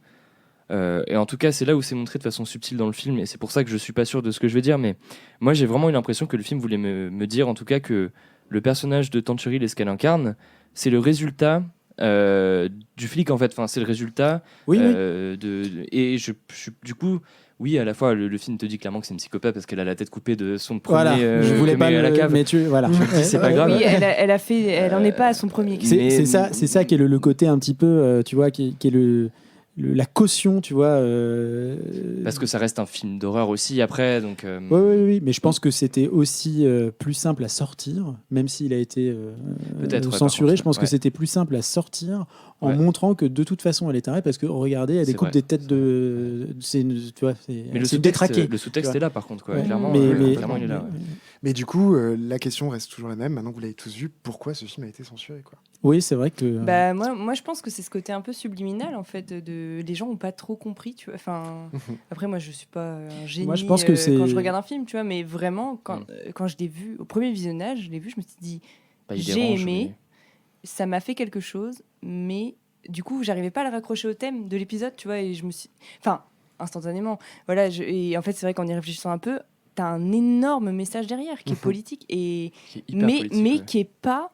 et en tout cas c'est là où c'est montré de façon subtile dans le film, et c'est pour ça que je suis pas sûr de ce que je vais dire, mais moi j'ai vraiment eu l'impression que le film voulait me dire en tout cas que le personnage de tante Cheryl et ce qu'elle incarne, c'est le résultat du flic en fait. Enfin, c'est le résultat et je du coup. Oui, à la fois, le film te dit clairement que c'est une psychopathe parce qu'elle a la tête coupée de son premier. Je voulais pas à la cave. Mais voilà. C'est pas grave. Oui, elle en est pas à son premier. C'est ça qui est le côté un petit peu, tu vois, qui est la caution, tu vois. Parce que ça reste un film d'horreur aussi après, donc. Oui, mais je pense que c'était aussi plus simple à sortir, même s'il a été censuré. Je pense que c'était plus simple à sortir en montrant que de toute façon elle est tarée, parce que regardez, elle découpe des têtes de. Tu vois, mais le sous-texte est là par contre, quoi. Clairement, clairement il est là. Mais du coup, la question reste toujours la même. Maintenant que vous l'avez tous vu, pourquoi ce film a été censuré, quoi? Oui, c'est vrai que. Moi, je pense que c'est ce côté un peu subliminal, en fait, les gens n'ont pas trop compris, tu vois. Enfin, après, moi, je suis pas un génie. Moi, je pense que quand je regarde un film, tu vois, mais vraiment, quand je l'ai vu au premier visionnage, je l'ai vu, je me suis dit, j'ai aimé, ça m'a fait quelque chose, mais du coup, j'arrivais pas à le raccrocher au thème de l'épisode, tu vois, et je me suis... Enfin, instantanément. Voilà, et en fait, c'est vrai qu'en y réfléchissant un peu, t'as un énorme message derrière qui est politique, et... mais qui est pas...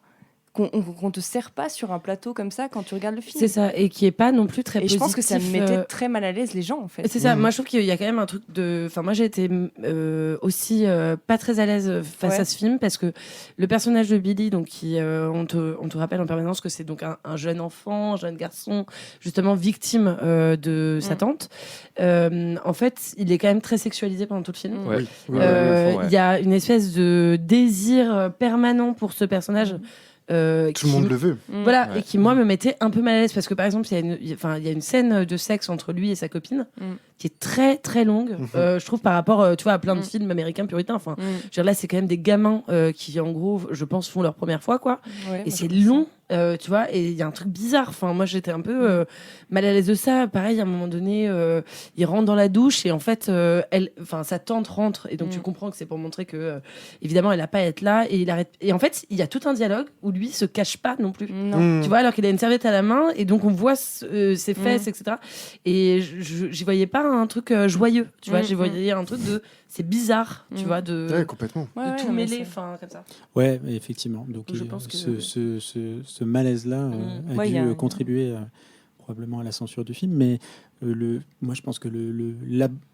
qu'on te sert pas sur un plateau comme ça quand tu regardes le film. C'est ça, et qui est pas non plus très positif. Et je pense que ça me mettait très mal à l'aise les gens, en fait. C'est ça, moi je trouve qu'il y a quand même un truc de... Enfin, moi j'ai été aussi pas très à l'aise face à ce film, parce que le personnage de Billy, donc on te rappelle en permanence que c'est donc un jeune enfant, un jeune garçon, justement victime de sa tante. En fait, il est quand même très sexualisé pendant tout le film. Il y a une espèce de désir permanent pour ce personnage. Tout le monde le veut. Voilà, et qui, moi, me mettait un peu mal à l'aise, parce que, par exemple, il y a une scène de sexe entre lui et sa copine qui est très, très longue, je trouve, par rapport, tu vois, à plein de films américains puritains. Enfin, je veux dire, là, c'est quand même des gamins qui, en gros, je pense, font leur première fois, quoi. Et c'est long, tu vois, et il y a un truc bizarre. Enfin, moi, j'étais un peu mal à l'aise de ça. Pareil, à un moment donné, il rentre dans la douche, et en fait, sa tante rentre, et donc tu comprends que c'est pour montrer que, évidemment, elle n'a pas à être là, et il arrête. Et en fait, il y a tout un dialogue où lui se cache pas non plus. Tu vois, alors qu'il a une serviette à la main, et donc on voit ses fesses, etc. Et j'y voyais pas un truc joyeux, tu vois, j'y voyais un truc de c'est bizarre, tu vois, de complètement. De tout mêler, enfin comme ça. Ouais, effectivement. Donc je pense que ce malaise-là a dû contribuer probablement à la censure du film, mais moi je pense que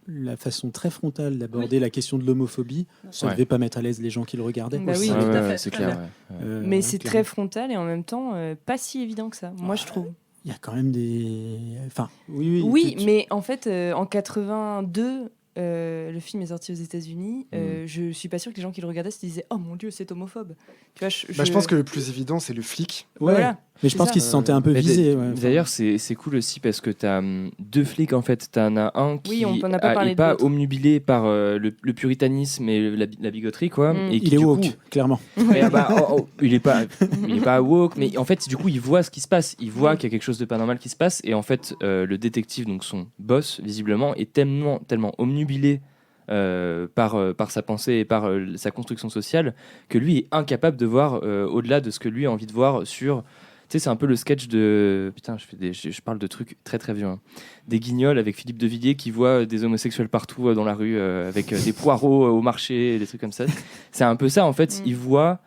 la façon très frontale d'aborder la question de l'homophobie, ça ne devait pas mettre à l'aise les gens qui le regardaient. Bah oui, tout à fait, c'est clair. Mais c'est très frontal et en même temps pas si évident que ça, moi je trouve. Il y a quand même des... Enfin, oui, mais en fait, en 82... le film est sorti aux États-Unis. Je suis pas sûre que les gens qui le regardaient se disaient oh mon Dieu, c'est homophobe. Tu vois, je pense que le plus évident c'est le flic. Voilà. Mais je pense qu'ils se sentaient un peu visés. D'ailleurs, c'est cool aussi parce que t'as deux flics en fait. T'en as un qui n'est pas omnubilé par le puritanisme et la bigoterie, quoi. Et qui, il est woke, clairement. Il est pas woke, mais en fait, du coup, il voit ce qui se passe. Il voit qu'il y a quelque chose de pas normal qui se passe. Et en fait, le détective, donc son boss, visiblement, est tellement omnubilé par sa pensée et par sa construction sociale que lui est incapable de voir au-delà de ce que lui a envie de voir sur... Tu sais, c'est un peu le sketch de... Putain, je parle de trucs très très vieux. Hein. Des Guignols avec Philippe de Villiers qui voit des homosexuels partout dans la rue avec des poireaux au marché, des trucs comme ça. C'est un peu ça, en fait. Il voit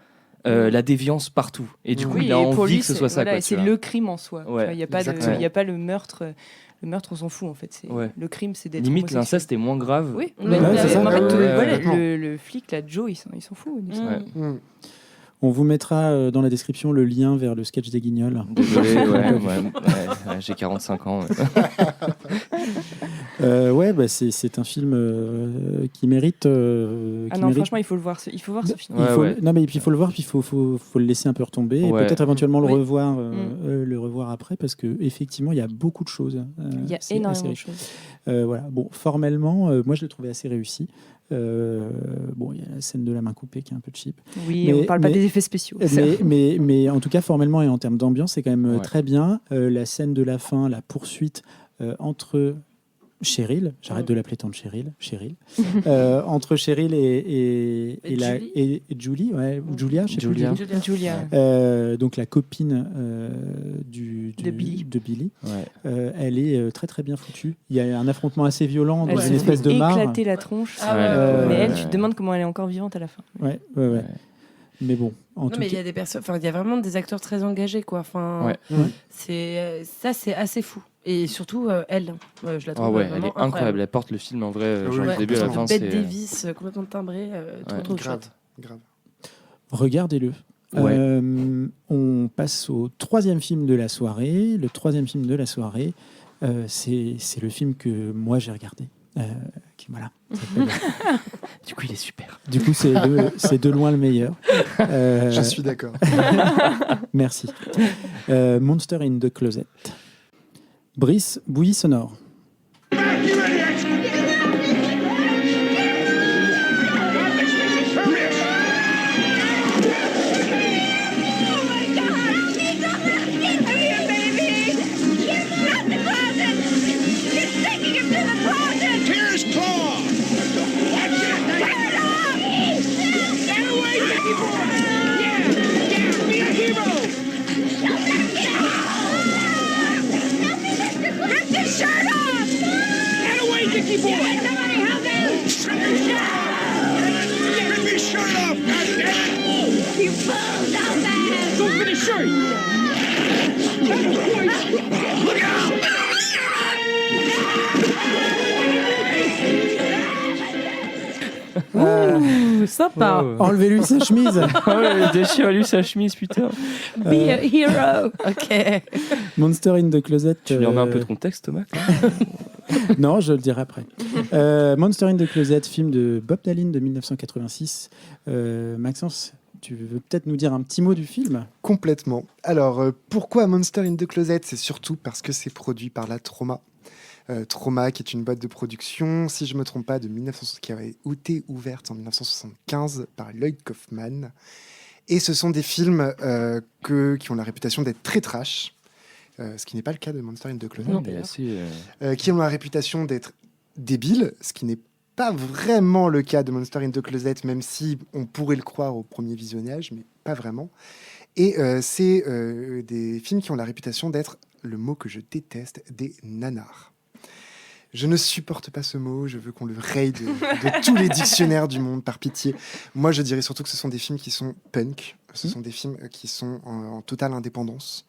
la déviance partout. Et du coup, il a envie que ce soit ça. Quoi, c'est le crime en soi. Il n'y a pas le meurtre... Le meurtre, on s'en fout en fait. Le crime, c'est d'être limite l'inceste est moins grave. Oui, le flic, là, Joe, il s'en fout. On vous mettra dans la description le lien vers le sketch des Guignols. Désolé, j'ai 45 ans. C'est un film qui mérite. Franchement, il faut le voir. Il faut voir ce film. Non, mais il faut le voir, puis il faut le laisser un peu retomber et peut-être éventuellement le revoir après, parce que effectivement, il y a beaucoup de choses. Il y a énormément de choses. Bon, formellement, moi, je l'ai trouvé assez réussi. Il y a la scène de la main coupée qui est un peu cheap. Oui, on parle pas des effets spéciaux. Mais en tout cas, formellement et en termes d'ambiance, c'est quand même très bien. La scène de la fin, la poursuite entre Cheryl, j'arrête de l'appeler tant de Cheryl, entre Cheryl et Julie, Julia, je sais plus. Julia. Donc la copine de Billy. Elle est très très bien foutue. Il y a un affrontement assez violent dans une espèce de mare. Éclater la tronche. Mais elle, tu te demandes comment elle est encore vivante à la fin. Ouais. Mais bon, il y a des personnes, il y a vraiment des acteurs très engagés, quoi. Enfin, c'est assez fou. Et surtout elle, je la trouve elle est incroyable. Elle porte le film en vrai, du début à la fin. Bette Davis, complètement timbrée, trop chouette. Grave. Regardez-le. On passe au troisième film de la soirée. Le troisième film de la soirée, c'est le film que moi j'ai regardé. Voilà. Du coup, il est super. Du coup, c'est de loin le meilleur. Je suis d'accord. Merci. Monster in the Closet. Brice, bouillie sonore. Sympa. Enlevez-lui sa chemise. Déchire-lui sa chemise, putain. Be a hero. Ok. Monster in the Closet. Tu lui remets un peu de contexte, Thomas. Non, je le dirai après. Monster in the Closet, film de Bob Dylan de 1986. Maxence, tu veux peut-être nous dire un petit mot du film ? Complètement. Alors, pourquoi Monster in the Closet ? C'est surtout parce que c'est produit par la Troma. Troma, qui est une boîte de production, si je ne me trompe pas, qui avait été ouverte en 1975 par Lloyd Kaufman. Et ce sont des films qui ont la réputation d'être très trash, ce qui n'est pas le cas de Monster in the Closet. Non, mais assez, qui ont la réputation d'être débiles, ce qui n'est pas vraiment le cas de Monster in the Closet, même si on pourrait le croire au premier visionnage, mais pas vraiment. Et c'est des films qui ont la réputation d'être, le mot que je déteste, des nanars. Je ne supporte pas ce mot, je veux qu'on le raye de tous les dictionnaires du monde, par pitié. Moi, je dirais surtout que ce sont des films qui sont punk, ce sont des films qui sont en totale indépendance,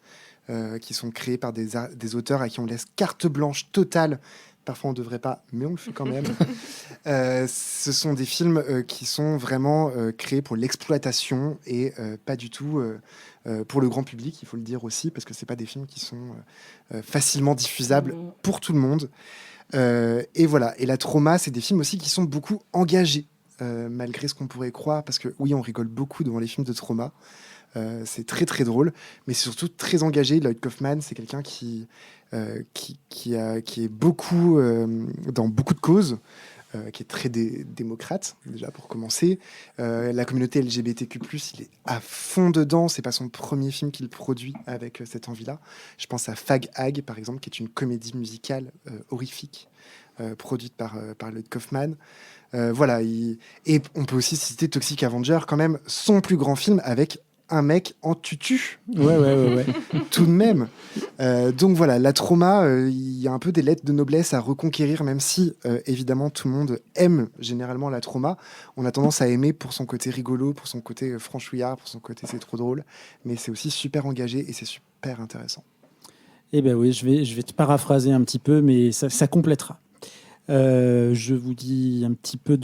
qui sont créés par des auteurs à qui on laisse carte blanche totale. Parfois, on ne devrait pas, mais on le fait quand même. Ce sont des films qui sont vraiment créés pour l'exploitation et pas du tout pour le grand public, il faut le dire aussi, parce que ce pas des films qui sont facilement diffusables pour tout le monde. Et voilà. Et la Troma, c'est des films aussi qui sont beaucoup engagés, malgré ce qu'on pourrait croire, parce que oui, on rigole beaucoup devant les films de Troma. C'est très très drôle, mais c'est surtout très engagé. Lloyd Kaufman, c'est quelqu'un qui est beaucoup dans beaucoup de causes, qui est très démocrate, déjà pour commencer. La communauté LGBTQ+, il est à fond dedans. C'est pas son premier film qu'il produit avec cette envie-là. Je pense à Fag Hag, par exemple, qui est une comédie musicale horrifique, produite par Lloyd Kaufman. Voilà. Et on peut aussi citer Toxic Avenger, quand même, son plus grand film avec un mec en tutu. Ouais. Tout de même. Donc voilà, la Troma, il y a un peu des lettres de noblesse à reconquérir, même si, évidemment, tout le monde aime généralement la Troma. On a tendance à aimer pour son côté rigolo, pour son côté franchouillard, pour son côté c'est trop drôle. Mais c'est aussi super engagé et c'est super intéressant. Eh bien oui, je vais te paraphraser un petit peu, mais ça complétera. Je vous dis un petit peu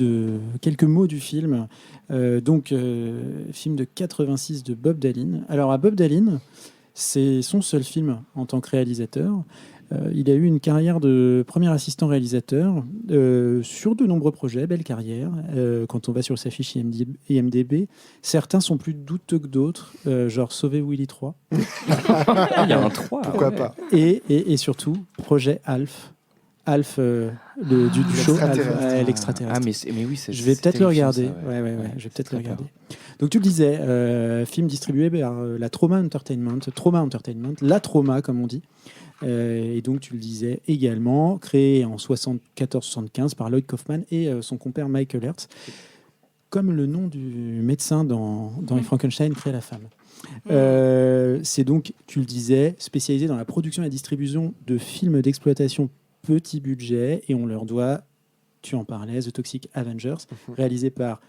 quelques mots du film. Film de 86 de Bob Dylan. Alors à Bob Dylan, c'est son seul film en tant que réalisateur. Il a eu une carrière de premier assistant réalisateur sur de nombreux projets, belle carrière. Quand on va sur sa fiche IMDb, certains sont plus douteux que d'autres, genre Sauver Willy 3. Il y a un 3. Pourquoi pas. Et surtout, projet Alf. Alf, du show l'extraterrestre. Ah, mais oui, je vais peut-être le regarder. Ouais, je vais peut-être le regarder. Donc tu le disais, film distribué par la Troma Entertainment, la Troma comme on dit. Et donc tu le disais également, créé en 74-75 par Lloyd Kaufman et son compère Michael Hertz, comme le nom du médecin dans Frankenstein crée la femme. C'est donc, tu le disais, spécialisé dans la production et la distribution de films d'exploitation petit budget, et on leur doit, tu en parlais, The Toxic Avengers, réalisé par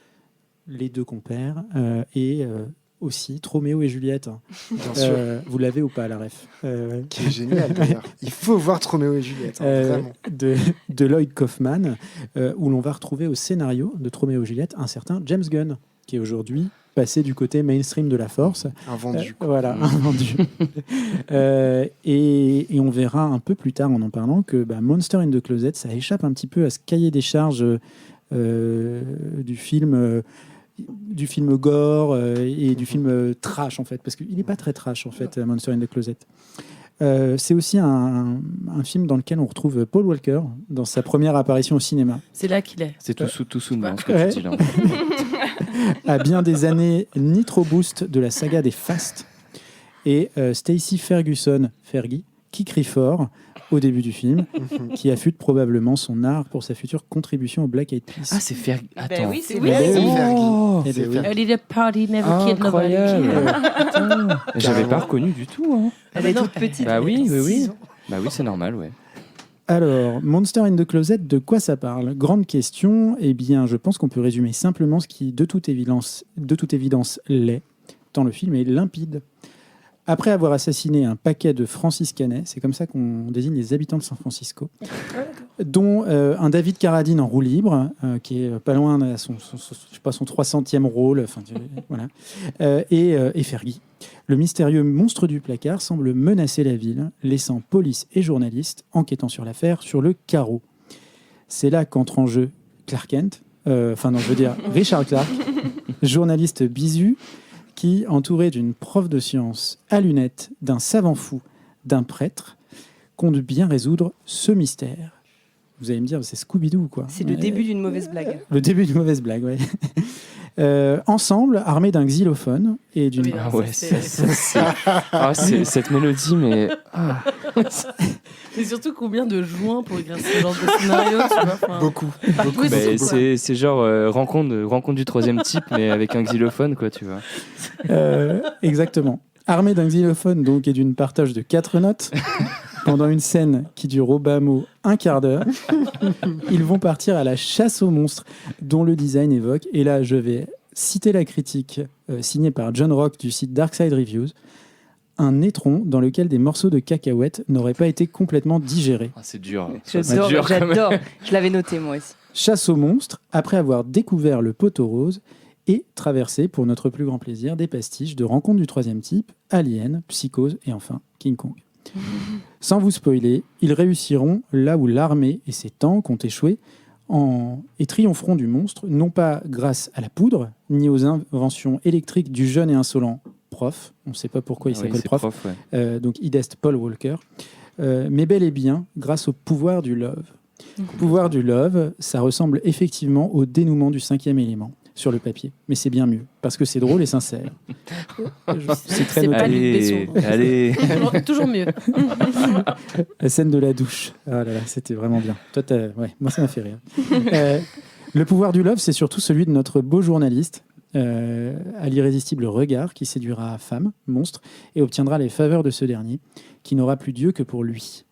les deux compères, et aussi Roméo et Juliette. Bien sûr. Vous l'avez ou pas, la ref Qui est génial, d'ailleurs. Il faut voir Roméo et Juliette, vraiment. De Lloyd Kaufman, où l'on va retrouver au scénario de Roméo et Juliette un certain James Gunn, qui est aujourd'hui passé du côté mainstream de la force. Un vendu. Voilà, un vendu. Et on verra un peu plus tard en parlant que Monster in the Closet, ça échappe un petit peu à ce cahier des charges du film gore et du film trash, en fait, parce qu'il n'est pas très trash, en fait, Monster in the Closet. C'est aussi un film dans lequel on retrouve Paul Walker dans sa première apparition au cinéma. C'est là qu'il est. C'est tout sous ce que tu dis là. À bien des années Nitro Boost de la saga des Fast, et Stacey Ferguson, Fergie, qui crie fort au début du film, qui affûte probablement son art pour sa future contribution au Black Eyed Peas. Ah, c'est Fergie. Attends. oui, c'est Fergie. A little party never killed nobody. J'avais pas reconnu du tout. Hein. Elle est toute petite. Bah oui. Bah oui, c'est normal, ouais. Alors, Monster in the Closet, de quoi ça parle ? Grande question. Eh bien, je pense qu'on peut résumer simplement ce qui, de toute évidence, l'est, tant le film est limpide. Après avoir assassiné un paquet de franciscanais, c'est comme ça qu'on désigne les habitants de San Francisco, dont un David Carradine en roue libre, qui est pas loin de son 300e rôle, voilà, et Fergie. Le mystérieux monstre du placard semble menacer la ville, laissant police et journalistes enquêtant sur l'affaire sur le carreau. C'est là qu'entre en jeu Clark Kent, Richard Clark, journaliste bisu, qui, entouré d'une prof de sciences à lunettes, d'un savant fou, d'un prêtre, compte bien résoudre ce mystère. Vous allez me dire, c'est Scooby-Doo, quoi. C'est le début d'une mauvaise blague. Le début d'une mauvaise blague, oui. Ensemble, armés d'un xylophone et d'une... cette mélodie, mais... Mais surtout, combien de joints pour écrire ce genre de scénario, tu vois, Beaucoup. C'est genre rencontre du troisième type, mais avec un xylophone, quoi, tu vois. Exactement. Armés d'un xylophone donc, et d'une partage de 4 notes, pendant une scène qui dure au bas mot un quart d'heure, ils vont partir à la chasse aux monstres dont le design évoque, et là je vais citer la critique signée par John Rock du site Darkside Reviews, un étron dans lequel des morceaux de cacahuètes n'auraient pas été complètement digérés. C'est dur. J'adore. Je l'avais noté moi aussi. Chasse aux monstres, après avoir découvert le poteau rose, et traverser, pour notre plus grand plaisir, des pastiches de rencontres du troisième type, Alien, Psychose et enfin King Kong. Sans vous spoiler, ils réussiront là où l'armée et ses tanks ont échoué et triompheront du monstre, non pas grâce à la poudre, ni aux inventions électriques du jeune et insolent prof, on ne sait pas pourquoi il s'appelle prof, donc Idest Paul Walker, mais bel et bien grâce au pouvoir du love. Pouvoir du love, ça ressemble effectivement au dénouement du 5e élément sur le papier, mais c'est bien mieux parce que c'est drôle et sincère. C'est très noté. Allez. Toujours mieux. La scène de la douche, ah là là, c'était vraiment bien. Toi, moi ça m'a fait rire. Le pouvoir du love, c'est surtout celui de notre beau journaliste, à l'irrésistible regard qui séduira femme, monstre, et obtiendra les faveurs de ce dernier, qui n'aura plus Dieu que pour lui.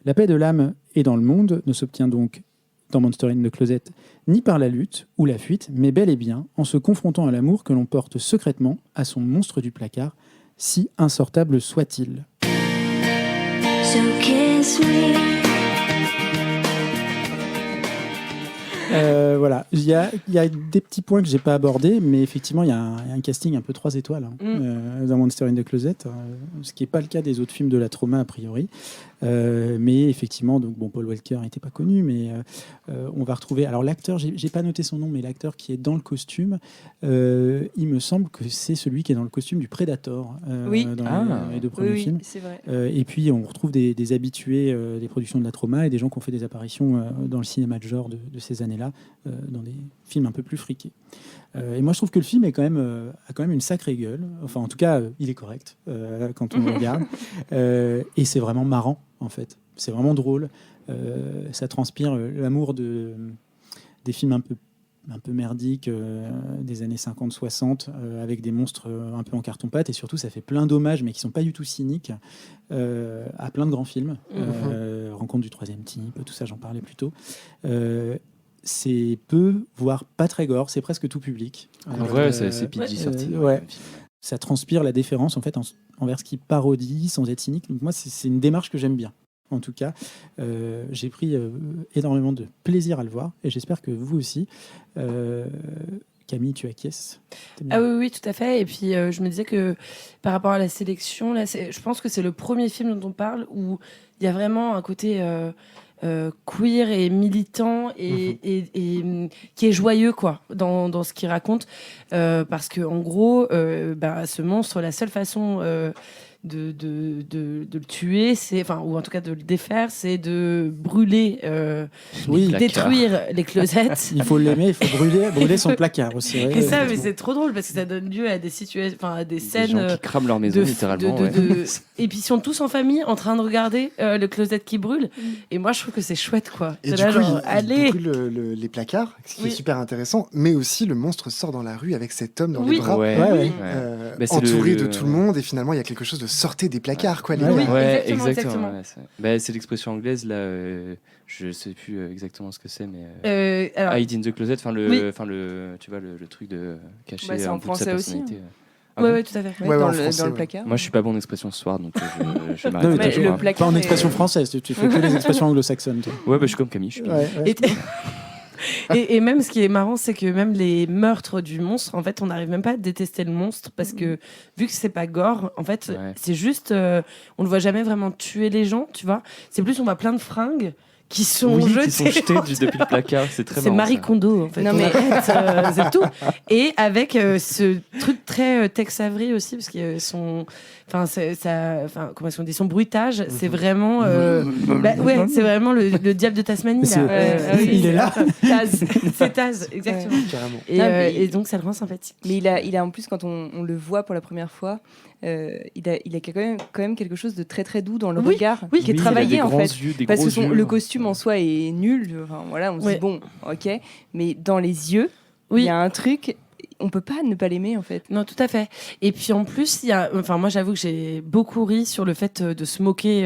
La paix de l'âme et dans le monde ne s'obtient donc dans Monster in the Closet ni par la lutte ou la fuite, mais bel et bien en se confrontant à l'amour que l'on porte secrètement à son monstre du placard, si insortable soit-il. So kiss me. Voilà, il y a des petits points que j'ai pas abordés, mais effectivement il y a un casting un peu 3 étoiles dans Monster in the Closet, ce qui n'est pas le cas des autres films de la Trauma a priori. Mais effectivement, donc Paul Walker n'était pas connu, mais on va retrouver. Alors l'acteur, j'ai pas noté son nom, mais l'acteur qui est dans le costume, il me semble que c'est celui qui est dans le costume du Predator dans les 2 premiers films. C'est vrai. Et puis on retrouve des habitués des productions de la Trauma et des gens qui ont fait des apparitions dans le cinéma de genre de ces années-là, dans des films un peu plus friqués. Et moi je trouve que le film a quand même une sacrée gueule. Enfin en tout cas il est correct quand on le regarde. Et c'est vraiment marrant en fait. C'est vraiment drôle. Ça transpire l'amour des films un peu merdiques des années 50-60 avec des monstres un peu en carton-pâte, et surtout ça fait plein d'hommages mais qui sont pas du tout cyniques à plein de grands films. Rencontre du troisième type, tout ça j'en parlais plus tôt. C'est peu, voire pas très gore, c'est presque tout public. En vrai, c'est PG-13. Ouais. Ça transpire la déférence en fait envers ce qui parodie sans être cynique. Donc moi, c'est une démarche que j'aime bien. En tout cas, j'ai pris énormément de plaisir à le voir et j'espère que vous aussi. Camille, tu acquiesces? Oui, tout à fait. Et puis, je me disais que par rapport à la sélection, là, je pense que c'est le premier film dont on parle où il y a vraiment un côté... queer et militant et qui est joyeux quoi dans ce qu'il raconte, parce que en gros ce monstre, la seule façon de le tuer, ou en tout cas de le défaire, c'est de brûler, détruire les closettes. Il faut l'aimer, il faut brûler son placard aussi. Et ça, mais c'est trop drôle parce que ça donne lieu à des situations, à des scènes. Des gens qui crament leur maison littéralement. Et puis ils sont tous en famille en train de regarder le closet qui brûle. Et moi, je trouve que c'est chouette quoi. Et du coup, il brûle les placards, ce qui est super intéressant. Mais aussi, le monstre sort dans la rue avec cet homme dans les bras, entouré de tout le monde. Et finalement, il y a quelque chose de sortez des placards, quoi, les gars. Exactement. C'est l'expression anglaise, là, je sais plus exactement ce que c'est, mais Hide in the Closet, tu vois, le truc de cacher c'est un en bout de sa français aussi. personnalité. Ouais, tout à fait. Dans français, le placard. Moi, je suis pas bon en expression ce soir, donc je Non, m'arrête. mais le placard pas en est- expression française, tu fais que les expressions anglo-saxonnes. Toi. Ouais, je suis comme Camille. Je suis Camille. Ouais. Et même ce qui est marrant, c'est que même les meurtres du monstre, en fait, on n'arrive même pas à détester le monstre parce que vu que c'est pas gore, en fait, c'est juste, on le voit jamais vraiment tuer les gens, tu vois. C'est plus on voit plein de fringues qui sont jetées. Qui sont jetées depuis le placard, c'est très C'est marrant. Marie ça. Kondo, en fait. Non, On mais- arrête, c'est tout. Et avec ce truc très Tex Avery aussi, parce que comment est-ce qu'on dit, son bruitage, c'est vraiment, c'est vraiment le diable de Tasmanie. C'est- Là. il est là. Taz. C'est Taz, exactement. Carrément. Et donc ça le rend sympathique. Mais il a en plus, quand on le voit pour la première fois, il a quand même quelque chose de très très doux dans le regard, qui est Oui, travaillé il a des en grands fait. yeux, des Parce gros que yeux. le costume en soi est nul. Enfin, voilà, on se dit bon, ok. Mais dans les yeux, il y a un truc. On peut pas ne pas l'aimer en fait. Non, tout à fait. Et puis en plus, moi j'avoue que j'ai beaucoup ri sur le fait de se moquer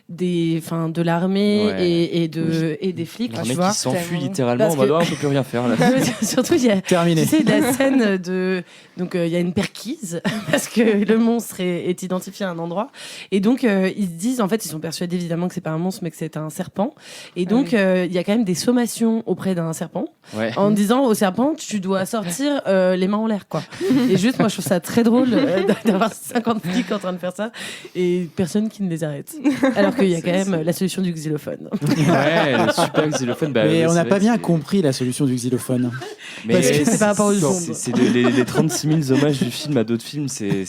de l'armée et des flics. Un tu mec vois. qui s'enfuit Tellement. littéralement Parce en mode que- on peut plus rien faire là. Surtout, il y a Terminé. tu sais, la scène de. Donc, il y a une perquise, parce que le monstre est identifié à un endroit. Et donc, ils se disent, en fait, ils sont persuadés évidemment que c'est pas un monstre, mais que c'est un serpent. Et donc, il y a quand même des sommations auprès d'un serpent, Ouais. en disant au serpent, tu dois sortir les mains en l'air, quoi. Et juste, moi, je trouve ça très drôle d'avoir 50 flics en train de faire ça, et personne qui ne les arrête. Alors qu'il y a quand même la solution du xylophone. Ouais, le super xylophone. Bah, Mais ouais, on c'est n'a vrai pas que bien c'est- compris la solution du xylophone. Mais Parce que c'est par rapport aux ondes. C'est les 36 000 hommages du film à d'autres films, c'est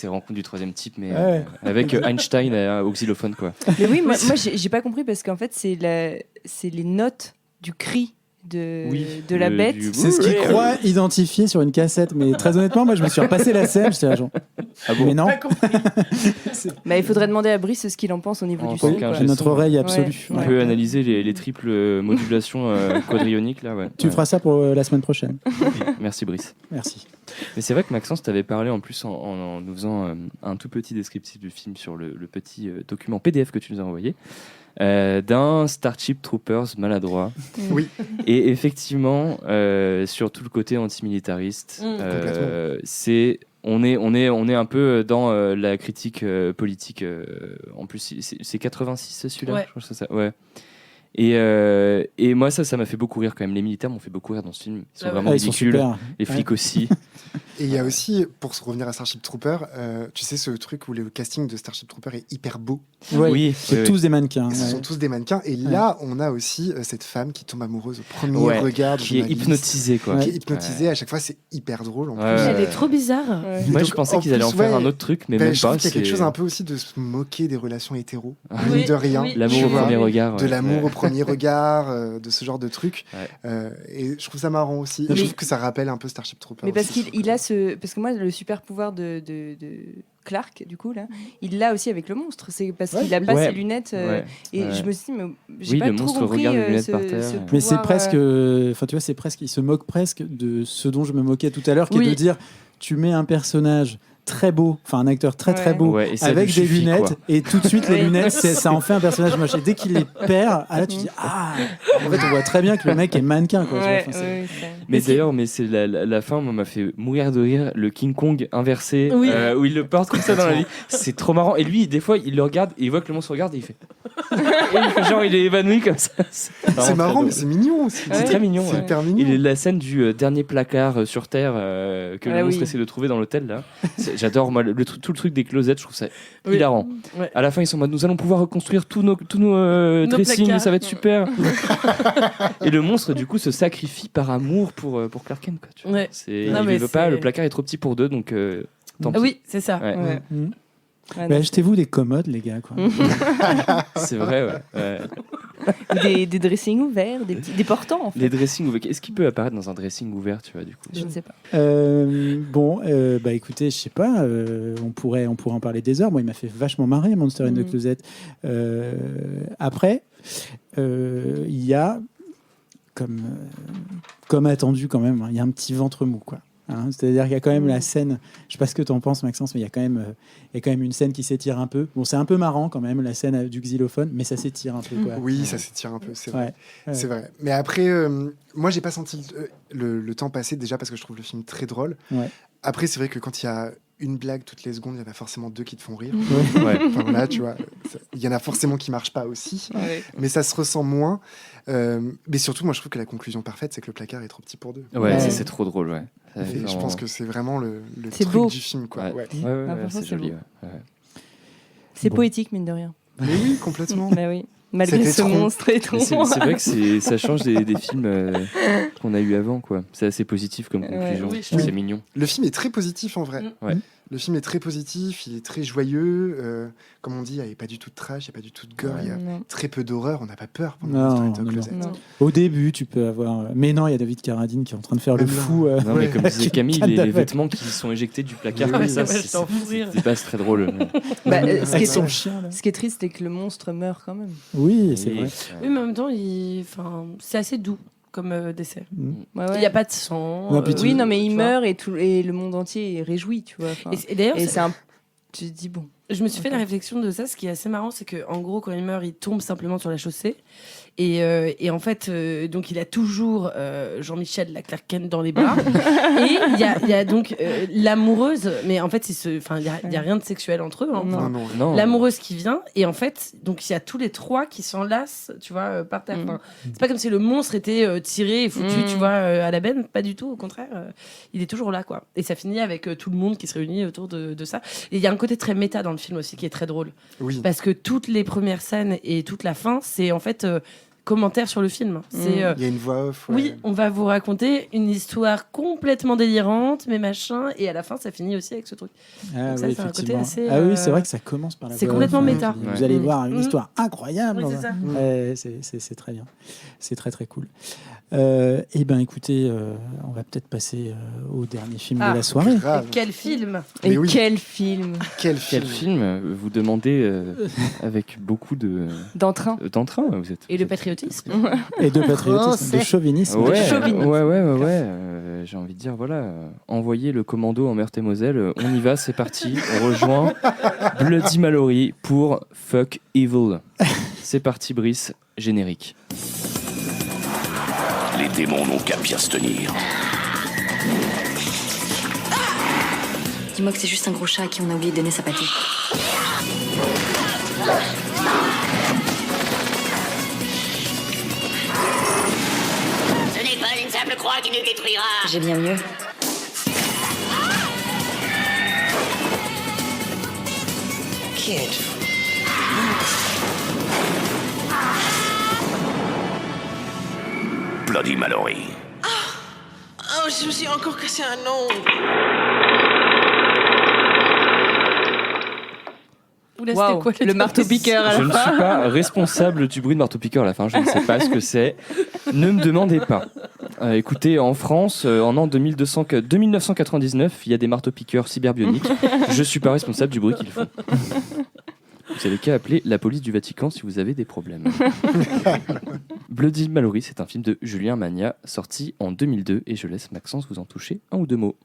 Rencontre du troisième type, mais Ouais. avec Einstein au xylophone, quoi. Mais oui, moi j'ai pas compris parce qu'en fait c'est les notes du cri de la bête. C'est ce qu'il croit identifier sur une cassette. Mais très honnêtement, moi, je me suis repassé la scène. J'étais là, genre. Ah bon Mais non, Mais il faudrait demander à Brice ce qu'il en pense au niveau En du tant son. qu'un quoi. j'ai notre oreille absolue. On Ouais. peut analyser les triples modulations quadrioniques là, ouais. Tu feras ça pour la semaine prochaine. Merci Brice. Merci. Mais c'est vrai que Maxence t'avait parlé en plus en nous faisant un tout petit descriptif du film sur le petit document PDF que tu nous as envoyé. D'un Starship Troopers maladroit. Oui. Et effectivement, sur tout le côté antimilitariste, on est un peu dans la critique politique. En plus, c'est 86 celui-là. Ouais. Je crois que c'est ça. Ouais. Et moi, ça m'a fait beaucoup rire quand même. Les militaires m'ont fait beaucoup rire dans ce film. Ils sont vraiment Ils sont ridicules. super. Les flics aussi. Et il y a aussi, pour se revenir à Starship Trooper, tu sais ce truc où le casting de Starship Trooper est hyper beau. Ouais, Oui, c'est oui, tous des mannequins. Ce ouais. sont tous des mannequins. Et là, on a aussi cette femme qui tombe amoureuse au premier Ouais, regard. du qui est journaliste, hypnotisé quoi. Qui est hypnotisée. À chaque fois, c'est hyper drôle. En Ouais, plus. ouais. Elle est trop bizarre. Ouais. Moi, Donc, je pensais en qu'ils allaient en plus, faire ouais, un autre truc, mais Ben, même je trouve pas. qu'il y a quelque c'est- chose un peu aussi de se moquer des relations hétéros, Oui, mine de rien. oui. L'amour Tu au vois, premier regard. de ouais. l'amour Ouais. au premier regard, de ce genre de truc. Ouais. Et je trouve ça marrant aussi. Et Mais- je trouve que ça rappelle un peu Starship Trooper. Mais parce aussi. qu'il a parce que moi le super pouvoir de Clark du coup là, il l'a aussi avec le monstre. C'est parce qu'il a pas Ouais. ses lunettes. Ouais. Et Ouais. je me suis dit, mais j'ai Oui, pas le trop monstre compris regarde les lunettes ce, par terre. ce Mais c'est pouvoir, presque, enfin tu vois, c'est presque, il se moque presque de ce dont je me moquais tout à l'heure, qui Oui. est de dire, tu mets un personnage très beau, enfin un acteur très très Ouais. beau, Ouais, et ça avec lui des suffit, lunettes, quoi. et tout de suite les Oui. lunettes, ça en fait un personnage moche. Et dès qu'il les perd, là tu dis ah, en fait on voit très bien que le mec est mannequin quoi. tu vois. Ouais, Enfin, c'est- ouais, ça- Mais d'ailleurs, c'est la fin, moi, m'a fait mourir de rire. Le King Kong inversé, Oui. où il le porte comme ça dans la vie. C'est trop marrant. Et lui, des fois, il le regarde et il voit que le monstre regarde et il fait. Et il fait genre, il est évanoui comme ça. C'est vraiment marrant, très mais drôle. c'est mignon aussi. C'est très mignon. C'est Ouais. hyper Et mignon. la scène du dernier placard sur Terre que Ah le monstre oui. essaie de trouver dans l'hôtel, là. J'adore, moi, tout le truc des closettes, je trouve ça Oui. hilarant. Ouais. À la fin, ils sont en mode, nous allons pouvoir reconstruire tous nos dressings, placards. ça va être super. Et le monstre, du coup, se sacrifie par amour pour Clark Kent. Quoi, tu vois. Ouais. Il mais ne veut pas, c'est- le placard est trop petit pour deux, donc tant pis. Ah oui, c'est ça. Ouais. Ouais. Mhm. Ouais, Mais non. achetez-vous des commodes les gars quoi. C'est vrai, ouais. Ouais. Des dressings ouverts, des portants en fait. Les dressings ouverts. Est-ce qu'il peut apparaître dans un dressing ouvert, tu vois, du coup Je ne sais pas. Bon, bah écoutez, je sais pas, on pourrait en parler des heures. Moi, il m'a fait vachement marrer Monster in the Closet. Après, il y a comme attendu quand même, hein, il y a un petit ventre mou quoi. Hein, c'est-à-dire qu'il y a quand même la scène, je sais pas ce que tu en penses Maxence, mais il y a quand même une scène qui s'étire un peu. Bon, c'est un peu marrant quand même, la scène du xylophone, mais ça s'étire un peu. Quoi. Oui, ça s'étire un peu, c'est vrai. Ouais. C'est vrai. Mais après, moi, j'ai pas senti le temps passer déjà parce que je trouve le film très drôle. Ouais. Après, c'est vrai que quand il y a une blague toutes les secondes, il y en a forcément 2 qui te font rire. Ouais. Enfin, voilà, tu vois, il y en a forcément qui marchent pas aussi, mais ça se ressent moins. Mais surtout, moi, je trouve que la conclusion parfaite, c'est que le placard est trop petit pour 2. Ouais, c'est trop drôle, ouais. Et je pense que c'est vraiment le c'est truc beau. du film, quoi. Ouais, c'est joli. beau. Ouais. C'est poétique, mine de rien. Mais oui, complètement. Bah oui. Malgré C'était ce trop. monstre et tout. C'est vrai que ça change des films qu'on a eu avant, quoi. C'est assez positif comme conclusion. Oui, C'est mignon. Le film est très positif en vrai. Ouais. Le film est très positif, il est très joyeux. Comme on dit, il n'y avait pas du tout de trash, il n'y a pas du tout de gore, il y a très peu d'horreur, on n'a pas peur pendant Non, Monster Closet. non. Au début, tu peux avoir. Mais non, il y a David Carradine qui est en train de faire le Même là. fou. Non, mais comme disait Camille, Cadavre. les vêtements qui sont éjectés du placard, Ouais, comme ça, ouais, je t'en fous rire. c'est pas très drôle. Bah, Avec son chien, là. ce qui est triste, c'est que le monstre meurt quand même. Oui, c'est vrai. Oui, mais en même temps, c'est assez doux comme décès. Il n'y a pas de sang. Non, puis Oui, non, mais il tu vois. meurt et le monde entier est réjoui, tu vois. Enfin, Et d'ailleurs, et c'est un. Tu te dis, bon. je me suis fait la réflexion de ça. Ce qui est assez marrant, c'est qu'en gros, quand il meurt, il tombe simplement sur la chaussée. Et en fait, donc il a toujours Jean-Michel la Clark Kent dans les bras. Et il y a donc l'amoureuse, mais en fait, il y a rien de sexuel entre eux. Hein. Enfin, Non. l'amoureuse qui vient, et en fait, donc il y a tous les trois qui s'enlacent, tu vois, par terre. Enfin, c'est pas comme si le monstre était tiré et foutu, tu vois, à la benne. Pas du tout, au contraire, il est toujours là, quoi. Et ça finit avec tout le monde qui se réunit autour de ça. Et il y a un côté très méta dans le film aussi qui est très drôle. Oui. Parce que toutes les premières scènes et toute la fin, c'est en fait commentaire sur le film. C'est Il y a une voix off. oui, on va vous raconter une histoire complètement délirante, mais machin, et à la fin, ça finit aussi avec ce truc. Ah Donc ça, oui, c'est un côté effectivement. assez, Ah oui, c'est vrai que ça commence par la c'est voix complètement off. méta. Vous allez voir une Mm. histoire incroyable. Oui, c'est ça. Ouais, c'est très bien. C'est très très cool. Eh ben, écoutez, on va peut-être passer au dernier film de la soirée. Grave. Et quel film! Mais Et oui. quel film Quel Quel film vous demandez avec beaucoup d'entrain. d'entrain, vous êtes. Et le patriotisme. Et de patriotisme, de chauvinisme. Ouais, chauvinisme. ouais. J'ai envie de dire, voilà, envoyez le commando en Meurthe-et-Moselle. On y va, c'est parti. On rejoint Bloody Mallory pour Fuck Evil. C'est parti, Brice. Générique. Les démons n'ont qu'à bien se tenir. Dis-moi que c'est juste un gros chat à qui on a oublié de donner sa pâtée. Ce n'est pas une simple croix qui nous détruira. J'ai bien mieux. Qui êtes-vous? Bloody Mallory. Oh, je me suis encore cassé un ongle. Oula, Waouh, c'était quoi le marteau-piqueur à Je la ne fin. suis pas responsable du bruit de marteau-piqueur à la fin. Je ne sais pas ce que c'est. Ne me demandez pas. Écoutez, en France, en an 2999, il y a des marteaux-piqueurs cyberbioniques. Je ne suis pas responsable du bruit qu'ils font. Vous avez qu'à appeler la police du Vatican si vous avez des problèmes. Bloody Mallory, c'est un film de Julien Magna, sorti en 2002, et je laisse Maxence vous en toucher un ou deux mots.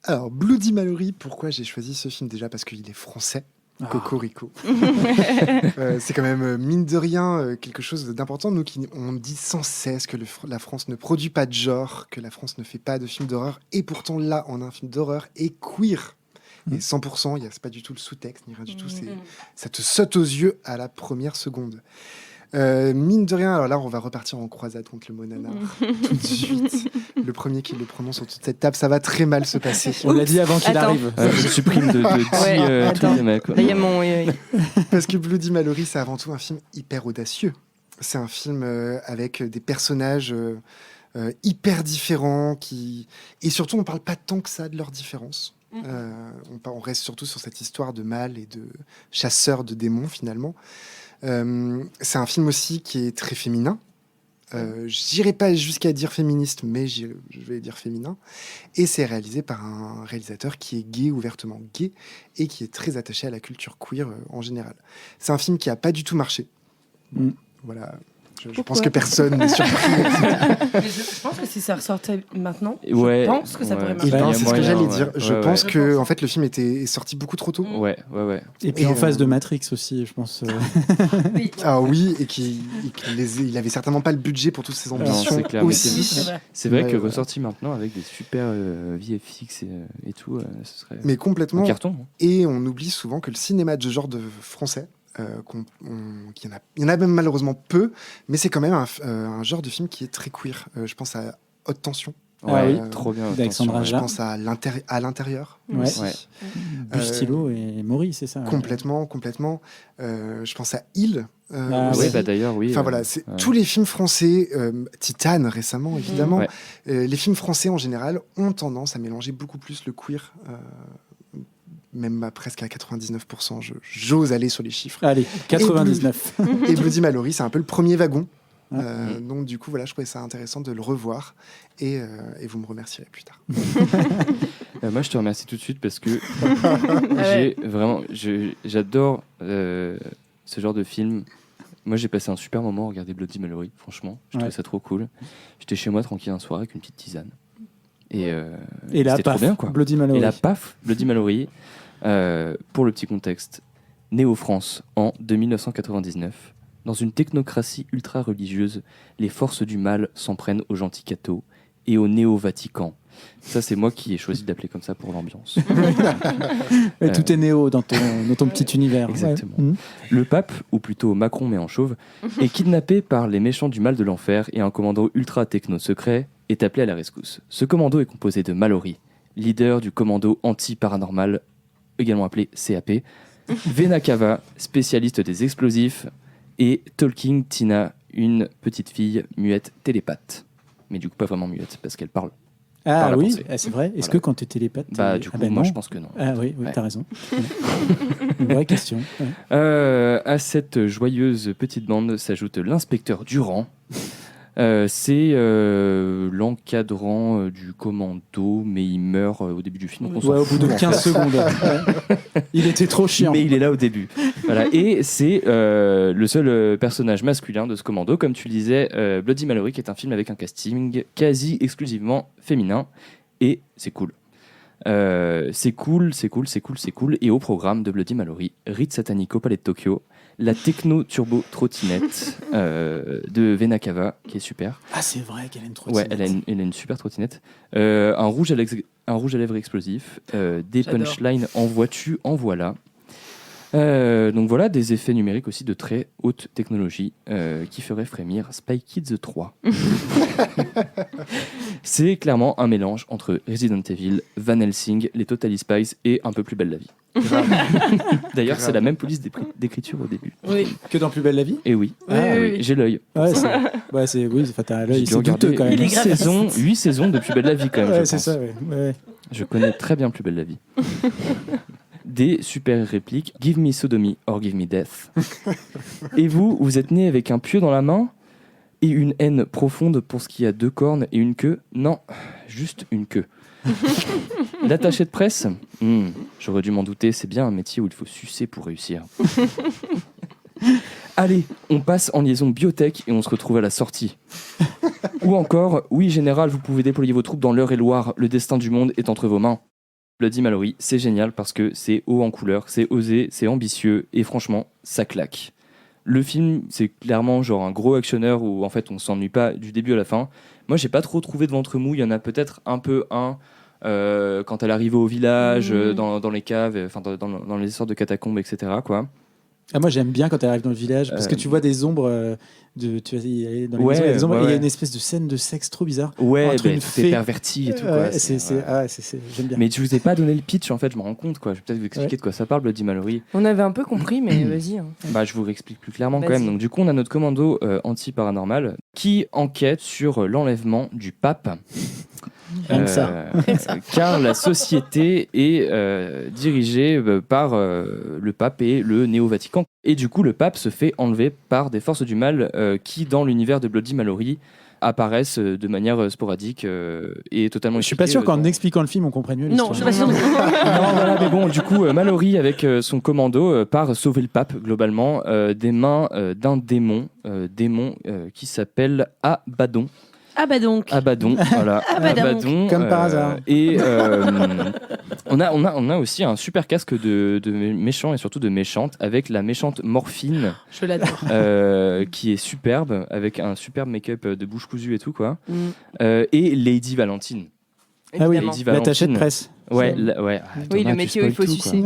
Alors, Bloody Mallory, pourquoi j'ai choisi ce film? Déjà parce qu'il est français. Cocorico. C'est quand même, mine de rien, quelque chose d'important. Nous, on dit sans cesse que la France ne produit pas de genre, que la France ne fait pas de films d'horreur. Et pourtant, là, on a un film d'horreur et queer. Et 100%, c'est pas du tout le sous-texte, ni rien du tout. Ça te saute aux yeux à la première seconde. Mine de rien, alors là, on va repartir en croisade contre le mot nanar. Tout de suite. Le premier qui le prononce sur toute cette table, ça va très mal se passer. On l'a dit avant qu'il arrive. Je supprime de 10 trucs. Là, il y a mon. Parce que Bloody Mallory, c'est avant tout un film hyper audacieux. C'est un film avec des personnages hyper différents et surtout, on parle pas tant que ça de leurs différences. On reste surtout sur cette histoire de mal et de chasseurs de démons, finalement. C'est un film aussi qui est très féminin. J'irai pas jusqu'à dire féministe, mais je vais dire féminin. Et c'est réalisé par un réalisateur qui est gay, ouvertement gay, et qui est très attaché à la culture queer en général. C'est un film qui a pas du tout marché. Voilà. Je pense que personne n'est surpris. Je pense que si ça ressortait maintenant, Ouais, je pense que ça pourrait marcher. Et ben, c'est ce que j'allais ouais. dire. Je pense que en fait, le film est sorti beaucoup trop tôt. Ouais. Et puis en face de Matrix aussi, je pense. Ah oui, et il avait certainement pas le budget pour toutes ces ambitions c'est clair, aussi. C'est vrai que ressorti maintenant avec des super VFX et tout, ce serait mais complètement un carton. Et on oublie souvent que le cinéma de ce genre de français, il y en a même malheureusement peu, mais c'est quand même un genre de film qui est très queer. Je pense à Haute Tension. Ouais, trop bien. D'Alexandre Aja. Je pense à l'intérieur. Ouais. Aussi. Bustillo et Maury, c'est ça. Complètement. Je pense à Il. Oui, d'ailleurs, oui. Enfin voilà, tous les films français, Titane récemment évidemment, Ouais. les films français en général ont tendance à mélanger beaucoup plus le queer. Même presque à 99%, j'ose aller sur les chiffres. Allez, 99. Et Bloody Mallory, c'est un peu le premier wagon. Donc du coup, voilà, je trouvais ça intéressant de le revoir. Et vous me remercierez plus tard. Moi, je te remercie tout de suite parce que j'adore ce genre de film. Moi, j'ai passé un super moment à regarder Bloody Mallory, franchement. Je trouvais ça trop cool. J'étais chez moi tranquille un soir avec une petite tisane. Et là, c'était trop bien, quoi. Bloody Mallory. Et là, paf, Bloody Mallory. Pour le petit contexte, né au France de 1999, dans une technocratie ultra-religieuse, les forces du mal s'en prennent aux gentils cathos et au néo-Vatican. Ça, c'est moi qui ai choisi d'appeler comme ça pour l'ambiance. Tout est néo dans ton petit univers. Exactement. Ouais. Le pape, ou plutôt Macron mais en chauve, est kidnappé par les méchants du mal de l'enfer et un commando ultra-techno secret est appelé à la rescousse. Ce commando est composé de Mallory, leader du commando anti-paranormal, également appelé CAP, Vena Cava, spécialiste des explosifs, et Talking Tina, une petite fille muette télépathe. Mais du coup, pas vraiment muette, parce qu'elle parle. Ah oui, c'est vrai. Est-ce que quand tu es télépathe... Du coup, moi, je pense que non. Ah oui, t'as raison. Une vraie question. Ouais. À cette joyeuse petite bande s'ajoute l'inspecteur Durand. C'est l'encadrant du commando, mais il meurt au début du film. Au bout de 15 secondes. Il était trop chiant. Mais il est là au début. Voilà. Et c'est le seul personnage masculin de ce commando. Comme tu le disais, Bloody Mallory, qui est un film avec un casting quasi exclusivement féminin. Et c'est cool. C'est cool. Et au programme de Bloody Mallory, rite satanique au Palais de Tokyo, la techno turbo trottinette de Vena Cava, qui est super. Ah, c'est vrai qu'elle a une trottinette. Ouais, elle a une super trottinette. Un rouge à lèvres explosif, des punchlines en vois-tu, en voilà. Donc voilà, des effets numériques aussi de très haute technologie qui feraient frémir Spy Kids 3. C'est clairement un mélange entre Resident Evil, Van Helsing, les Totally Spies et Un peu plus belle la vie. D'ailleurs, c'est la même police d'écriture au début. Oui. Que dans Plus belle la vie. Et oui. Oui. J'ai l'œil. Ouais, t'as l'œil, c'est douteux quand même. 8 saisons de Plus belle la vie quand même. Ouais, je c'est pense. ça, ouais. Je connais très bien Plus belle la vie. Des super répliques. Give me sodomie or give me death. Et vous êtes né avec un pieu dans la main et une haine profonde pour ce qui a 2 cornes et une queue. Non, juste une queue. L'attaché de presse, j'aurais dû m'en douter, c'est bien un métier où il faut sucer pour réussir. Allez, on passe en liaison biotech et on se retrouve à la sortie. Ou encore, oui général, vous pouvez déployer vos troupes dans l'Eure-et-Loire, le destin du monde est entre vos mains. Bloody Mallory, c'est génial parce que c'est haut en couleur, c'est osé, c'est ambitieux et franchement, ça claque. Le film, c'est clairement genre un gros actionneur où en fait on s'ennuie pas du début à la fin. Moi, j'ai pas trop trouvé de ventre mou. Il y en a peut-être un peu quand elle arrive au village, dans les caves, enfin dans les sortes de catacombes, etc. Quoi. Ah, moi, j'aime bien quand elle arrive dans le village parce que tu vois des ombres. Tu vas y aller dans les maisons, il y a des ombres, et il y a une espèce de scène de sexe trop bizarre. Ouais, entre une tout est perverti et tout. Quoi. J'aime bien. Mais je vous ai pas donné le pitch en fait, je me rends compte. Quoi. Je vais peut-être vous expliquer de quoi ça parle, Bloody Mallory. On avait un peu compris, mais vas-y. Hein. Je vous réexplique plus clairement quand même. Donc, du coup, on a notre commando anti-paranormal qui enquête sur l'enlèvement du pape. Car la société est dirigée par le pape et le néo-Vatican. Et du coup, le pape se fait enlever par des forces du mal qui, dans l'univers de Bloody Mallory, apparaissent de manière sporadique et totalement. Je suis pas sûr qu'en expliquant le film on comprenne mieux l'histoire. Non, je suis pas sûr. Non, voilà, mais bon, du coup, Mallory avec son commando part sauver le pape globalement des mains d'un démon qui s'appelle Abaddon. Abaddon, voilà. Abaddon. Comme par hasard. Et on a aussi un super casque de méchants et surtout de méchantes avec la méchante Morphine. Je l'adore. Qui est superbe avec un superbe make-up de bouche cousue et tout quoi. Et Lady Valentine. Ah oui, Lady l'attaché de presse. Ouais. Oui, le métier où il faut sucer.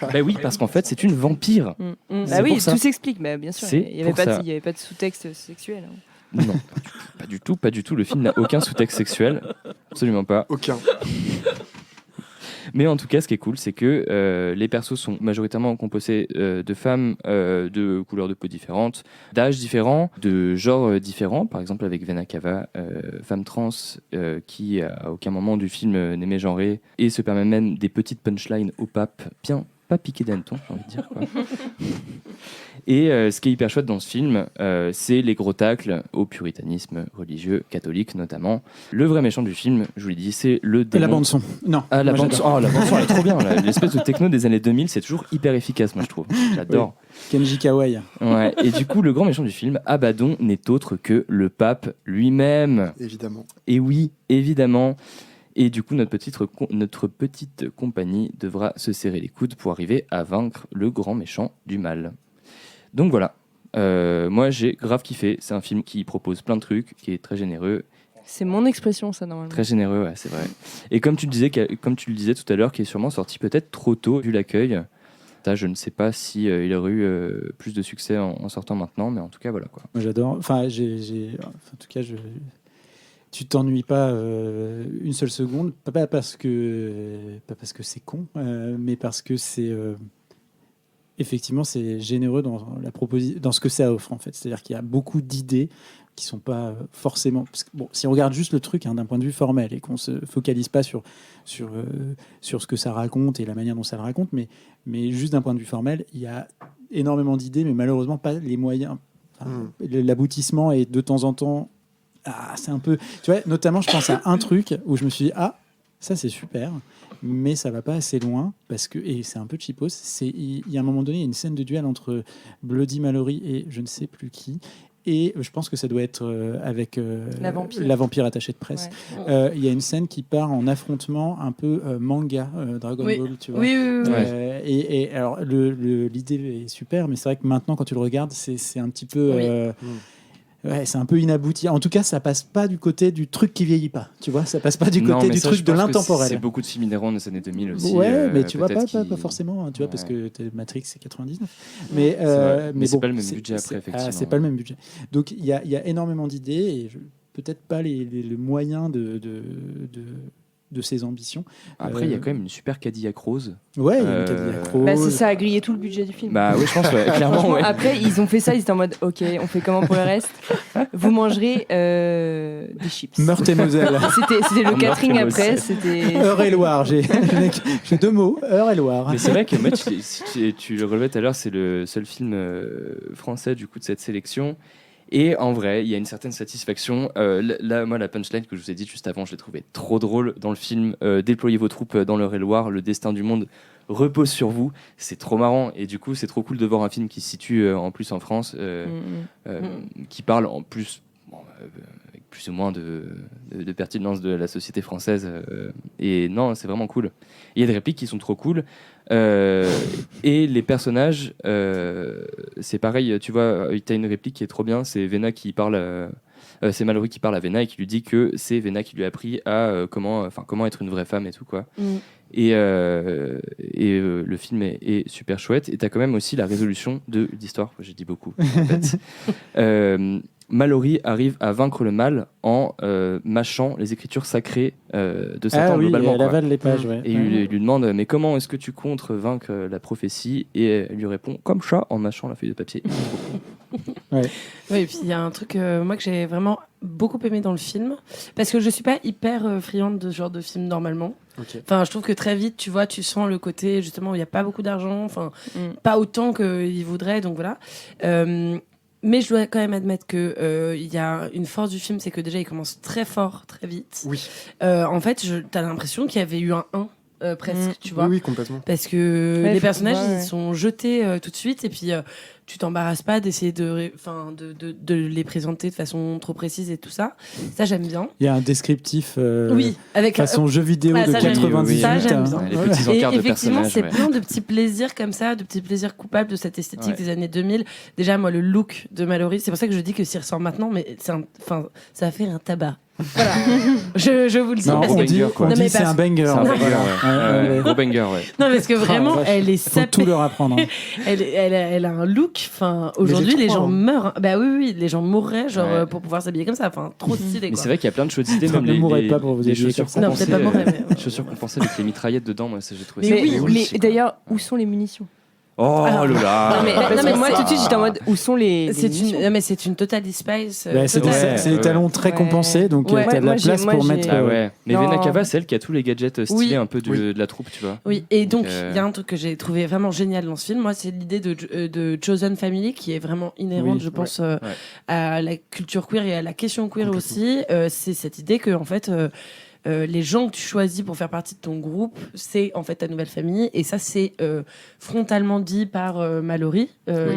Bah oui, parce qu'en fait, c'est une vampire. Bah oui, tout s'explique, mais bien sûr. Il n'y avait pas de sous-texte sexuel. Non, pas du tout. Le film n'a aucun sous-texte sexuel. Absolument pas. Aucun. Mais en tout cas, ce qui est cool, c'est que les persos sont majoritairement composés de femmes de couleurs de peau différentes, d'âges différents, de genres différents. Par exemple, avec Vena Cava, femme trans qui, à aucun moment du film, n'est mégenrée et se permet même des petites punchlines au pape, bien pas piqué d'hanneton, j'ai envie de dire. Quoi. Et ce qui est hyper chouette dans ce film, c'est les gros tacles au puritanisme religieux, catholique notamment. Le vrai méchant du film, je vous l'ai dit, c'est le démon. La bande-son. Non. Ah, la bande-son. Oh, la bande-son, elle est trop bien. Là. L'espèce de techno des années 2000, c'est toujours hyper efficace, moi, je trouve. J'adore. Oui. Kenji Kawai. Ouais. Et du coup, le grand méchant du film, Abaddon, n'est autre que le pape lui-même. Évidemment. Et oui, évidemment. Et du coup, notre petite compagnie devra se serrer les coudes pour arriver à vaincre le grand méchant du mal. Donc voilà, moi j'ai grave kiffé. C'est un film qui propose plein de trucs, qui est très généreux. C'est mon expression, ça, normalement. Très généreux, ouais, c'est vrai. Et comme tu le disais tout à l'heure, qui est sûrement sorti peut-être trop tôt, vu l'accueil. Ça, je ne sais pas si il aurait eu plus de succès en sortant maintenant, mais en tout cas, voilà quoi. Moi j'adore. Enfin, en tout cas, tu t'ennuies pas une seule seconde, pas parce que c'est con, mais parce que c'est effectivement c'est généreux dans ce que ça offre en fait. C'est-à-dire qu'il y a beaucoup d'idées qui sont pas forcément. Parce que, bon, si on regarde juste le truc d'un point de vue formel et qu'on se focalise pas sur ce que ça raconte et la manière dont ça le raconte, mais juste d'un point de vue formel, il y a énormément d'idées, mais malheureusement pas les moyens. L'aboutissement est de temps en temps. C'est un peu, tu vois, notamment je pense à un truc où je me suis dit ça c'est super, mais ça va pas assez loin parce que, et c'est un peu cheapos, il y a un moment donné il y a une scène de duel entre Bloody Mallory et je ne sais plus qui, et je pense que ça doit être avec la vampire attachée de presse. Il y a une scène qui part en affrontement un peu manga Dragon Ball, tu vois. Oui. Et alors l'idée est super, mais c'est vrai que maintenant quand tu le regardes c'est un petit peu ouais, c'est un peu inabouti. En tout cas, ça passe pas du côté du truc qui vieillit pas. Tu vois, ça passe pas du côté du truc de l'intemporel. C'est beaucoup de films inhérents des années 2000 aussi. Ouais, mais tu vois pas forcément. Tu vois, parce que Matrix c'est 99. Mais c'est pas le même budget après, effectivement. C'est pas le même budget. Donc il y a énormément d'idées et peut-être pas les moyens de ses ambitions. Après, il y a quand même une super Cadillac rose. Ouais, une Cadillac rose. Ça a grillé tout le budget du film. Bah oui, je pense, clairement. Ouais. Après, ils ont fait ça, ils étaient en mode, ok, on fait comment pour le reste ? Vous mangerez des chips. Meurthe et Moselle. C'était le catering après. Eure-et-Loire. J'ai 2 mots, Eure-et-Loire. Mais c'est vrai que moi, tu le relevais tout à l'heure, c'est le seul film français du coup de cette sélection. Et en vrai, il y a une certaine satisfaction. Moi, la punchline que je vous ai dit juste avant, je l'ai trouvée trop drôle dans le film. Déployez vos troupes dans l'Eure-et-Loire, le destin du monde repose sur vous. C'est trop marrant. Et du coup, c'est trop cool de voir un film qui se situe en plus en France, qui parle en plus, avec plus ou moins de pertinence de la société française. Et non, c'est vraiment cool. Il y a des répliques qui sont trop cool. Et les personnages, c'est pareil, tu vois, tu as une réplique qui est trop bien, c'est Vena qui parle, c'est Mallory qui parle à Vena et qui lui dit que c'est Vena qui lui a appris à comment être une vraie femme et tout quoi. Et le film est super chouette. Et tu as quand même aussi la résolution de l'histoire, j'ai dit beaucoup en fait. Mallory arrive à vaincre le mal en mâchant les écritures sacrées de Satan globalement. Elle avale les pages, ouais. Et il lui demande mais comment est-ce que tu comptes vaincre la prophétie, et elle lui répond comme ça en mâchant la feuille de papier. Ouais. Oui, et puis il y a un truc moi que j'ai vraiment beaucoup aimé dans le film, parce que je suis pas hyper friande de ce genre de film normalement. Okay. Enfin, je trouve que très vite, tu vois, tu sens le côté justement où il y a pas beaucoup d'argent, enfin pas autant qu'il voudrait, donc voilà. Mais je dois quand même admettre que il y a une force du film, c'est que déjà il commence très fort, très vite. Oui. En fait, t'as l'impression qu'il y avait eu un 1. Presque, tu vois. Oui, complètement. Parce que les personnages, ils sont jetés tout de suite, et puis tu t'embarrasses pas d'essayer de les présenter de façon trop précise et tout ça. Ça, j'aime bien. Il y a un descriptif avec façon jeu vidéo de 98. Ça, j'aime bien. Les petits encarts de effectivement, personnages. c'est plein de petits plaisirs comme ça, de petits plaisirs coupables de cette esthétique des années 2000. Déjà, moi, le look de Mallory, c'est pour ça que je dis que s'il ressort maintenant, mais ça va faire un tabac. Voilà, je vous le dis. Non, on dit c'est un banger. Gros banger, ouais. Non, parce que vraiment, elle est sapée. Faut tout leur apprendre. Elle a un look. Enfin, aujourd'hui, les gens meurent. Bah oui, les gens mourraient genre pour pouvoir s'habiller comme ça. Enfin, trop stylé. Mais c'est vrai qu'il y a plein de chaudes idées, même ne mourrez pas pour vous les chaussures non, peut-être pas mourir. Chaussures compensées avec les mitraillettes dedans, moi, ça j'ai trouvé. Mais oui, d'ailleurs, où sont les munitions? Oh là là. Non mais moi tout de suite j'étais en mode où sont les mais c'est une Totally Spice. C'est des talons très compensés, donc t'as de la place pour mettre. Ah ouais. Mais Vena Cava, c'est elle qui a tous les gadgets stylés un peu de la troupe, tu vois. Oui. Et donc il y a un truc que j'ai trouvé vraiment génial dans ce film. Moi, c'est l'idée de Chosen Family qui est vraiment inhérente, je pense, à la culture queer et à la question queer aussi. C'est cette idée que en fait. Les gens que tu choisis pour faire partie de ton groupe, c'est en fait ta nouvelle famille. Et ça, c'est frontalement dit par Mallory,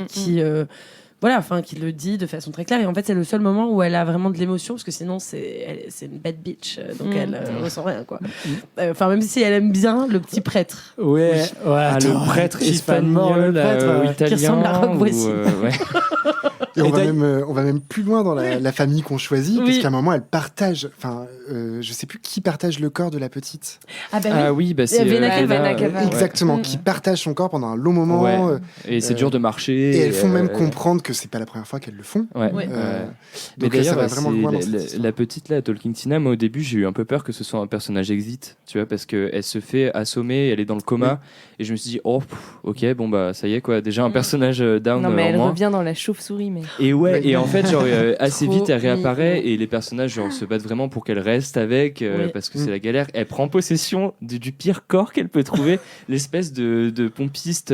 qui le dit de façon très claire. Et en fait, c'est le seul moment où elle a vraiment de l'émotion, parce que sinon, c'est une bad bitch, donc elle ressent rien, quoi. Enfin, même si elle aime bien le petit prêtre. Le prêtre espagnol, italien, qui ressemble à Rock Voici. Et on va même plus loin dans la famille qu'on choisit, parce qu'à un moment, elle partage. Enfin, je sais plus qui partage le corps de la petite. Ah oui, c'est Vena Cava. Exactement, qui partage son corps pendant un long moment. Et c'est dur de marcher. Et elles font même comprendre que c'est pas la première fois qu'elles le font. Mais d'ailleurs, ça va vraiment loin dans la petite là, Talking Tina, moi au début, j'ai eu un peu peur que ce soit un personnage exit, tu vois, parce que elle se fait assommer, elle est dans le coma, et je me suis dit ok, bon bah ça y est quoi, déjà un personnage down. Non mais elle revient dans la chauve-souris, mais. Et et en fait, genre assez vite, elle réapparaît et les personnages genre se battent vraiment pour qu'elle reste avec, parce que c'est la galère. Elle prend possession du pire corps qu'elle peut trouver, l'espèce de pompiste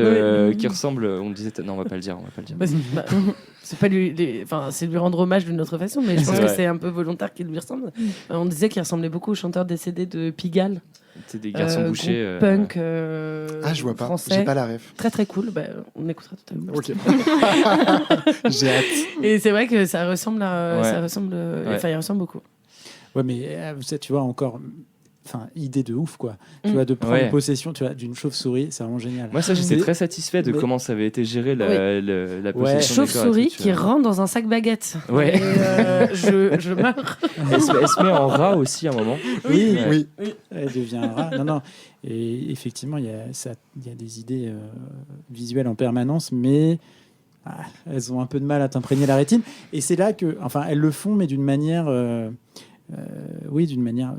qui ressemble. On disait non, on va pas le dire. C'est pas c'est lui rendre hommage d'une autre façon, mais je pense que c'est un peu volontaire qu'il lui ressemble. On disait qu'il ressemblait beaucoup au chanteur décédé de Pigalle. C'est des garçons bouchés. Punk. Je vois pas. Français. J'ai pas la ref. Très très cool. On écoutera tout à l'heure. Ok. J'ai hâte. Et c'est vrai que ça ressemble il ressemble beaucoup. Ouais, mais tu vois encore. Enfin, idée de ouf, quoi. Tu vois, de prendre possession, tu vois, d'une chauve-souris, c'est vraiment génial. Moi, ça, j'étais très satisfait de comment ça avait été géré la possession. Chauve-souris qui rentre dans un sac baguette. Ouais. Je meurs. Elle se met en rat aussi à un moment. Oui. Elle devient un rat. Non. Et effectivement, il y a des idées visuelles en permanence, mais elles ont un peu de mal à t'imprégner la rétine. Et c'est là que, enfin, elles le font, mais d'une manière. D'une manière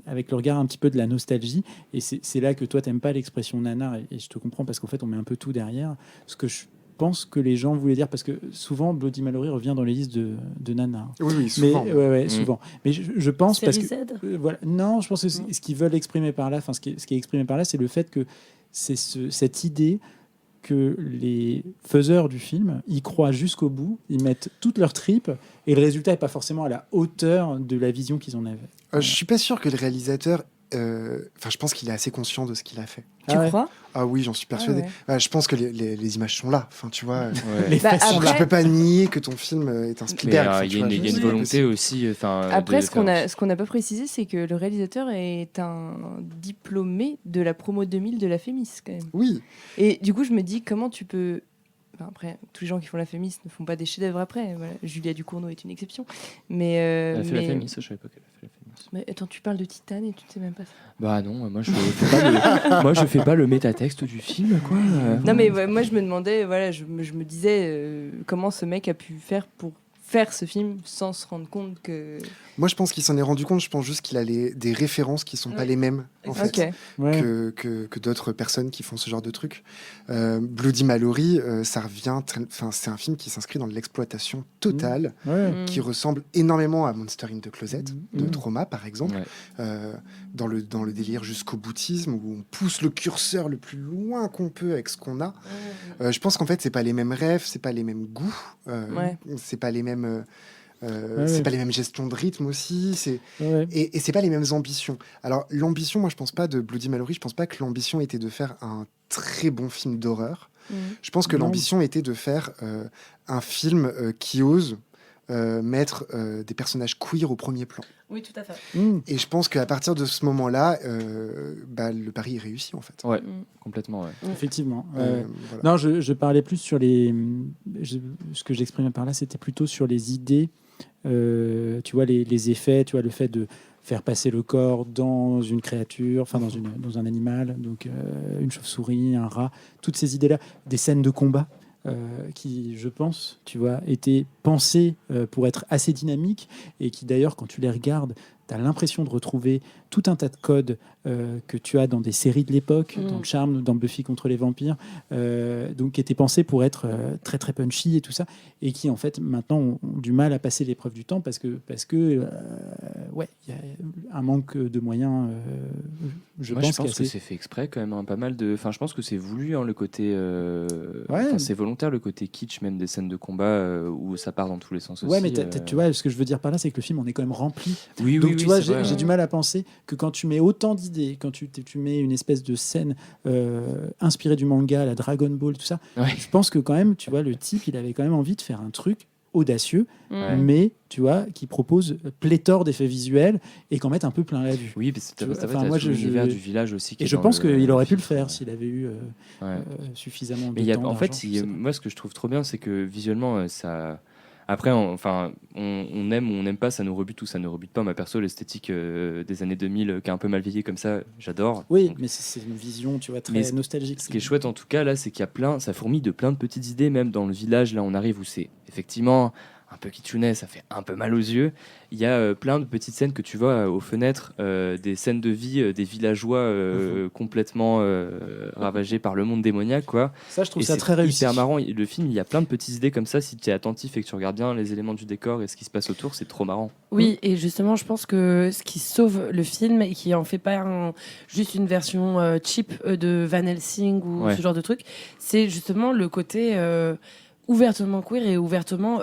avec le regard un petit peu de la nostalgie, et c'est là que toi t'aimes pas l'expression nanar, et je te comprends parce qu'en fait on met un peu tout derrière ce que je pense que les gens voulaient dire, parce que souvent Bloody Mallory revient dans les listes de nanar. Oui, souvent. Mais souvent. Mais je pense parce que voilà. Non, je pense que ce qu'ils veulent exprimer par là, enfin ce qui est exprimé par là, c'est le fait que c'est cette idée que les faiseurs du film y croient jusqu'au bout, ils mettent toutes leurs tripes, et le résultat n'est pas forcément à la hauteur de la vision qu'ils en avaient. Je suis pas sûr que le réalisateur... je pense qu'il est assez conscient de ce qu'il a fait. Tu crois ? Ah oui, j'en suis persuadé. Je pense que les images sont là. Enfin, tu vois, après... tu peux pas nier que ton film est un Spielberg. Il y a une volonté aussi. Après, ce qu'on n'a pas précisé, c'est que le réalisateur est un diplômé de la promo 2000 de la Fémis, quand même. Oui. Et du coup, je me dis, comment tu peux... après, tous les gens qui font la Fémis ne font pas des chefs-d'œuvre après. Voilà. Julia Ducournau est une exception. Mais, elle a fait la Fémis, je savais pas qu'elle a fait la Fémis. Mais attends, tu parles de Titane et tu ne sais même pas ça. Bah non, moi je fais pas le métatexte du film, quoi. Non mais moi je me demandais, voilà, je me disais comment ce mec a pu faire pour faire ce film sans se rendre compte que... Moi, je pense qu'il s'en est rendu compte. Je pense juste qu'il a des références qui sont pas les mêmes en fait, que d'autres personnes qui font ce genre de trucs. Bloody Mallory, c'est un film qui s'inscrit dans l'exploitation totale, qui ressemble énormément à Monster in the Closet de Troma, par exemple, dans le délire jusqu'au boutisme, où on pousse le curseur le plus loin qu'on peut avec ce qu'on a. Je pense qu'en fait, c'est pas les mêmes rêves, c'est pas les mêmes goûts, c'est pas les mêmes... c'est pas les mêmes gestions de rythme aussi, et c'est pas les mêmes ambitions. Alors l'ambition, moi je pense pas de Bloody Mallory, je pense pas que l'ambition était de faire un très bon film d'horreur. Je pense que l'ambition était de faire un film qui ose mettre des personnages queer au premier plan. Oui, tout à fait. Et je pense qu'à partir de ce moment-là, le pari est réussi en fait. Ouais, complètement. Effectivement. Voilà. Non, je parlais plus sur ce que j'exprimais par là, c'était plutôt sur les idées. Tu vois, les effets, tu vois, le fait de faire passer le corps dans une créature, enfin dans un animal, donc une chauve-souris, un rat, toutes ces idées-là, des scènes de combat qui, je pense, tu vois, étaient pensées pour être assez dynamiques et qui d'ailleurs, quand tu les regardes, tu as l'impression de retrouver tout un tas de codes que tu as dans des séries de l'époque, dans Charmed, dans Buffy contre les vampires, donc qui étaient pensés pour être très très punchy et tout ça, et qui en fait maintenant ont du mal à passer l'épreuve du temps parce que il y a un manque de moyens. Je pense que c'est fait exprès quand même, pas mal de. Enfin, je pense que c'est voulu le côté. C'est volontaire le côté kitsch même des scènes de combat où ça part dans tous les sens aussi. Ouais, mais tu vois, ce que je veux dire par là, c'est que le film on est quand même rempli. Donc tu vois, j'ai du mal à penser que quand tu mets autant d'idées, quand tu mets une espèce de scène inspirée du manga, la Dragon Ball, tout ça, je pense que quand même, tu vois, le type, il avait quand même envie de faire un truc audacieux, mais tu vois, qui propose pléthore d'effets visuels et qu'en mette un peu plein la vue. Oui, moi, l'univers du village aussi. Et je pense qu'il aurait pu le faire s'il avait eu suffisamment de temps. En fait, moi, ce que je trouve trop bien, c'est que visuellement, ça. Après, on aime ou on n'aime pas, ça nous rebute ou ça ne rebute pas. Ma perso, l'esthétique des années 2000 qui est un peu mal vieillie comme ça, j'adore. Oui, donc, mais c'est une vision, tu vois, très nostalgique. Ce qui est chouette en tout cas là, c'est qu'il y a ça fourmille de plein de petites idées, même dans le village. Là, on arrive où c'est effectivement un peu kitschounet, ça fait un peu mal aux yeux. Il y a plein de petites scènes que tu vois aux fenêtres, des scènes de vie des villageois complètement ravagés par le monde démoniaque, quoi. Ça, je trouve ça très réussi. C'est hyper marrant. Le film, il y a plein de petites idées comme ça. Si tu es attentif et que tu regardes bien les éléments du décor et ce qui se passe autour, c'est trop marrant. Oui, et justement, je pense que ce qui sauve le film et qui en fait pas juste une version cheap de Van Helsing ou ce genre de truc, c'est justement le côté ouvertement queer et ouvertement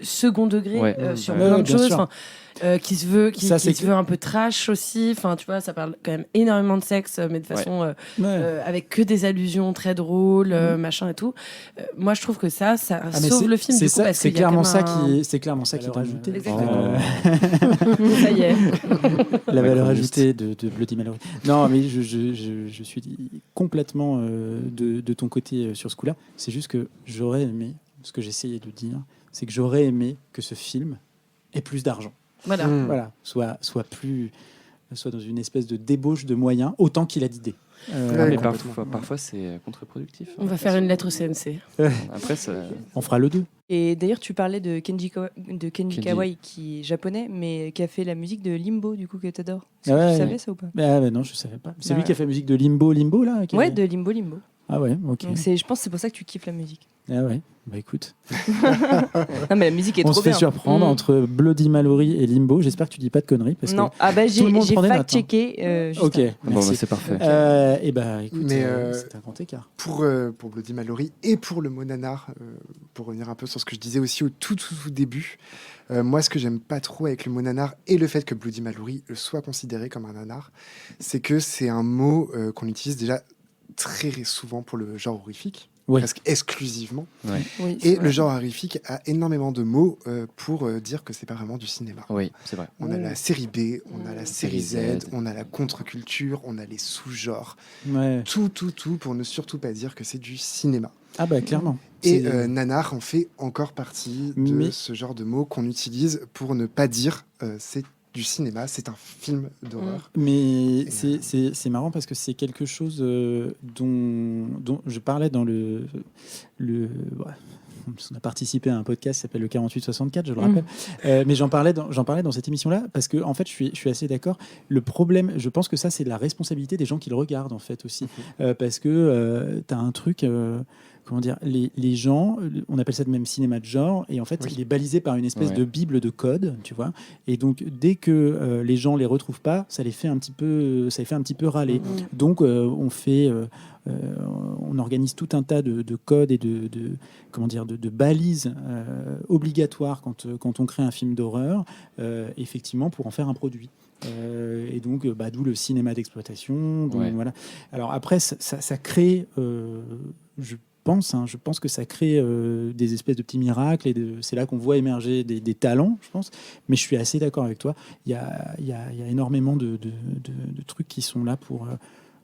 second degré sur plein de choses, qui se veut un peu trash aussi, enfin tu vois, ça parle quand même énormément de sexe, mais de façon avec que des allusions très drôles, machin et tout. Moi je trouve que ça sauve le film, du coup, parce c'est clairement ça qui est rajouté. Exactement. Ça y est, la valeur ajoutée de Bloody Mallory. Non, mais je suis complètement de ton côté sur ce coup-là. C'est juste que j'aurais aimé, ce que j'essayais de dire, c'est que j'aurais aimé que ce film ait plus d'argent. Voilà, soit dans une espèce de débauche de moyens, autant qu'il a d'idées. Mais parfois c'est contre-productif. On va faire une lettre au CNC. Après, on fera le 2. Et d'ailleurs, tu parlais de Kenji Kawai, qui est japonais, mais qui a fait la musique de Limbo, du coup, que t'adores. Tu savais ça ou pas? Non, je savais pas. C'est lui qui a fait la musique de Limbo, là. Ouais, de Limbo. Ah ouais, ok. Donc je pense que c'est pour ça que tu kiffes la musique. Ah ouais, bah écoute. Non mais la musique est trop bien. On se fait surprendre entre Bloody Mallory et Limbo. J'espère que tu dis pas de conneries. Parce non, que j'ai fact-checké. Ok, bon, c'est parfait. Et bah écoute, c'est un grand écart. Pour Bloody Mallory et pour le mot nanar, pour revenir un peu sur ce que je disais aussi au tout début, moi ce que j'aime pas trop avec le mot nanar et le fait que Bloody Mallory soit considéré comme un nanar, c'est que c'est un mot qu'on utilise déjà très souvent pour le genre horrifique, presque exclusivement. Oui, et le genre horrifique a énormément de mots pour dire que c'est pas vraiment du cinéma. Oui, c'est vrai. On a la série B, on a la série Z, on a la contre-culture, on a les sous-genres. Tout pour ne surtout pas dire que c'est du cinéma. Ah bah clairement. Et nanar en fait encore partie de ce genre de mots qu'on utilise pour ne pas dire c'est du cinéma, c'est un film d'horreur. Mais c'est marrant parce que c'est quelque chose dont je parlais dans le on a participé à un podcast qui s'appelle le 48-64, je le rappelle. Mais j'en parlais dans cette émission-là parce que, en fait, je suis assez d'accord. Le problème, je pense que ça, c'est la responsabilité des gens qui le regardent, en fait, aussi. Parce que tu as un truc... comment dire, les gens, on appelle ça de même cinéma de genre, et en fait, il est balisé par une espèce de bible de code, tu vois. Et donc, dès que les gens les retrouvent pas, ça les fait un petit peu râler. Donc, on organise tout un tas de codes et de balises obligatoires quand on crée un film d'horreur, effectivement, pour en faire un produit. Et donc, d'où le cinéma d'exploitation. Voilà. Alors après, ça crée, je pense que ça crée des espèces de petits miracles, et c'est là qu'on voit émerger des talents, je pense. Mais je suis assez d'accord avec toi. Il y a énormément de trucs qui sont là pour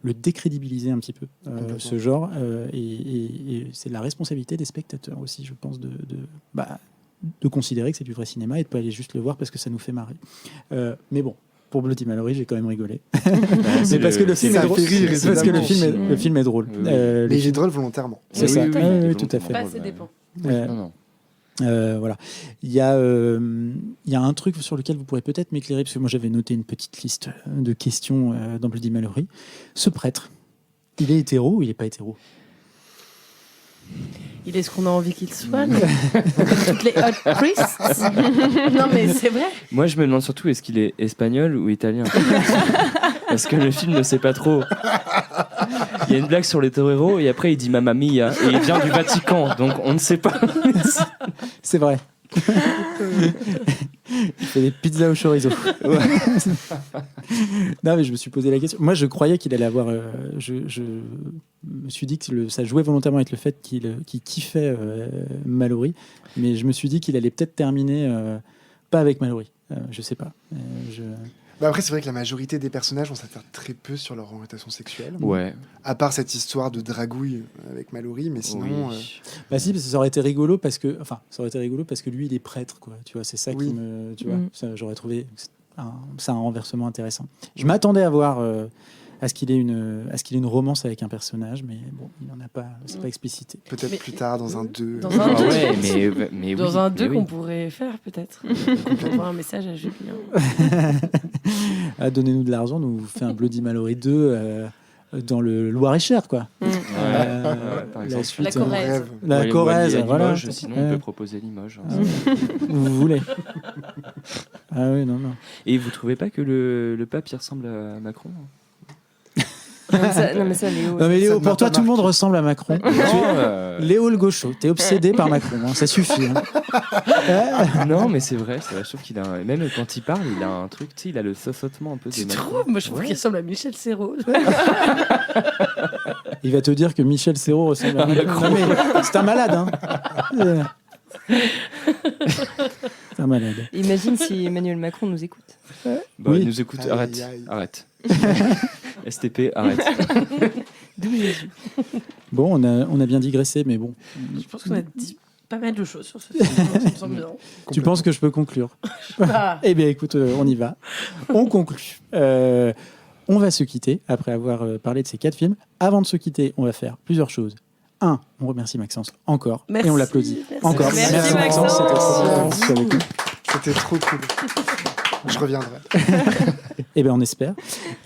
le décrédibiliser un petit peu, ce genre. Et c'est la responsabilité des spectateurs aussi, je pense, de considérer que c'est du vrai cinéma et de ne pas aller juste le voir parce que ça nous fait marrer. Mais bon. Pour Bloody Mallory, j'ai quand même rigolé. C'est parce que le film est drôle. C'est parce que le film est drôle. Mais il est drôle volontairement. C'est ça. Oui, tout à fait. Pas, ça dépend. Voilà. Il y a un truc sur lequel vous pourrez peut-être m'éclairer, parce que moi j'avais noté une petite liste de questions dans Bloody Mallory. Ce prêtre, il est hétéro ou il n'est pas hétéro ? Il est ce qu'on a envie qu'il soit, mais toutes les hot priests. Non, mais c'est vrai. Moi, je me demande surtout, est-ce qu'il est espagnol ou italien ? Parce que le film ne sait pas trop. Il y a une blague sur les toreros et après il dit Mamma Mia et il vient du Vatican, donc on ne sait pas. C'est vrai. Il fait des pizzas au chorizo. Non, mais je me suis posé la question. Moi, je croyais qu'il allait avoir. Je me suis dit que ça jouait volontairement avec le fait qu'il kiffait Mallory, mais je me suis dit qu'il allait peut-être terminer pas avec Mallory. Je sais pas. Après, c'est vrai que la majorité des personnages, on s'attarde très peu sur leur orientation sexuelle. Ouais. À part cette histoire de dragouille avec Mallory, mais sinon. Si, parce que ça aurait été rigolo parce que lui, il est prêtre, quoi. Tu vois, c'est ça qui me. Tu vois, ça, j'aurais trouvé un renversement intéressant. Je m'attendais à voir. À ce qu'il ait une romance avec un personnage, mais bon, il n'en a pas, c'est pas explicité. Peut-être plus tard dans un 2. Dans un 2, mais dans un 2 qu'on pourrait faire peut-être. On envoie un message à Julien. Donnez-nous de l'argent, nous fait un Bloody Mallory 2 dans le Loir-et-Cher, quoi. La suite, la Corrèze. La Corrèze, voilà. Sinon, on peut proposer Limoges. Vous voulez. Ah oui, non. Et vous trouvez pas que le pape il ressemble à Macron ? Non mais ça, Léo. Non mais Léo, pour toi, tout le monde ressemble à Macron. Léo le gaucho, t'es obsédé par Macron, hein, ça suffit. Hein. Non, mais c'est vrai, je trouve qu'il a même quand il parle, il a un truc, tu sais, il a le sautement un peu. Tu trouves ? Moi, je trouve qu'il ressemble à Michel Serrault. Il va te dire que Michel Serrault ressemble à Macron. Non, mais c'est un malade, hein. C'est un malade. Imagine si Emmanuel Macron nous écoute. Il nous écoute. Arrête. STP, arrête. Bon, on a bien digressé, mais bon. Je pense qu'on a dit pas mal de choses sur ce film. Ça me semble bien. Tu penses que je peux conclure ? Eh bien, écoute, on y va. On conclut. On va se quitter après avoir parlé de ces 4 films. Avant de se quitter, on va faire plusieurs choses. 1, on remercie Maxence encore. Merci. Et on l'applaudit. Merci. Encore. Merci Maxence. C'était trop cool. Je reviendrai. Eh bien, on espère.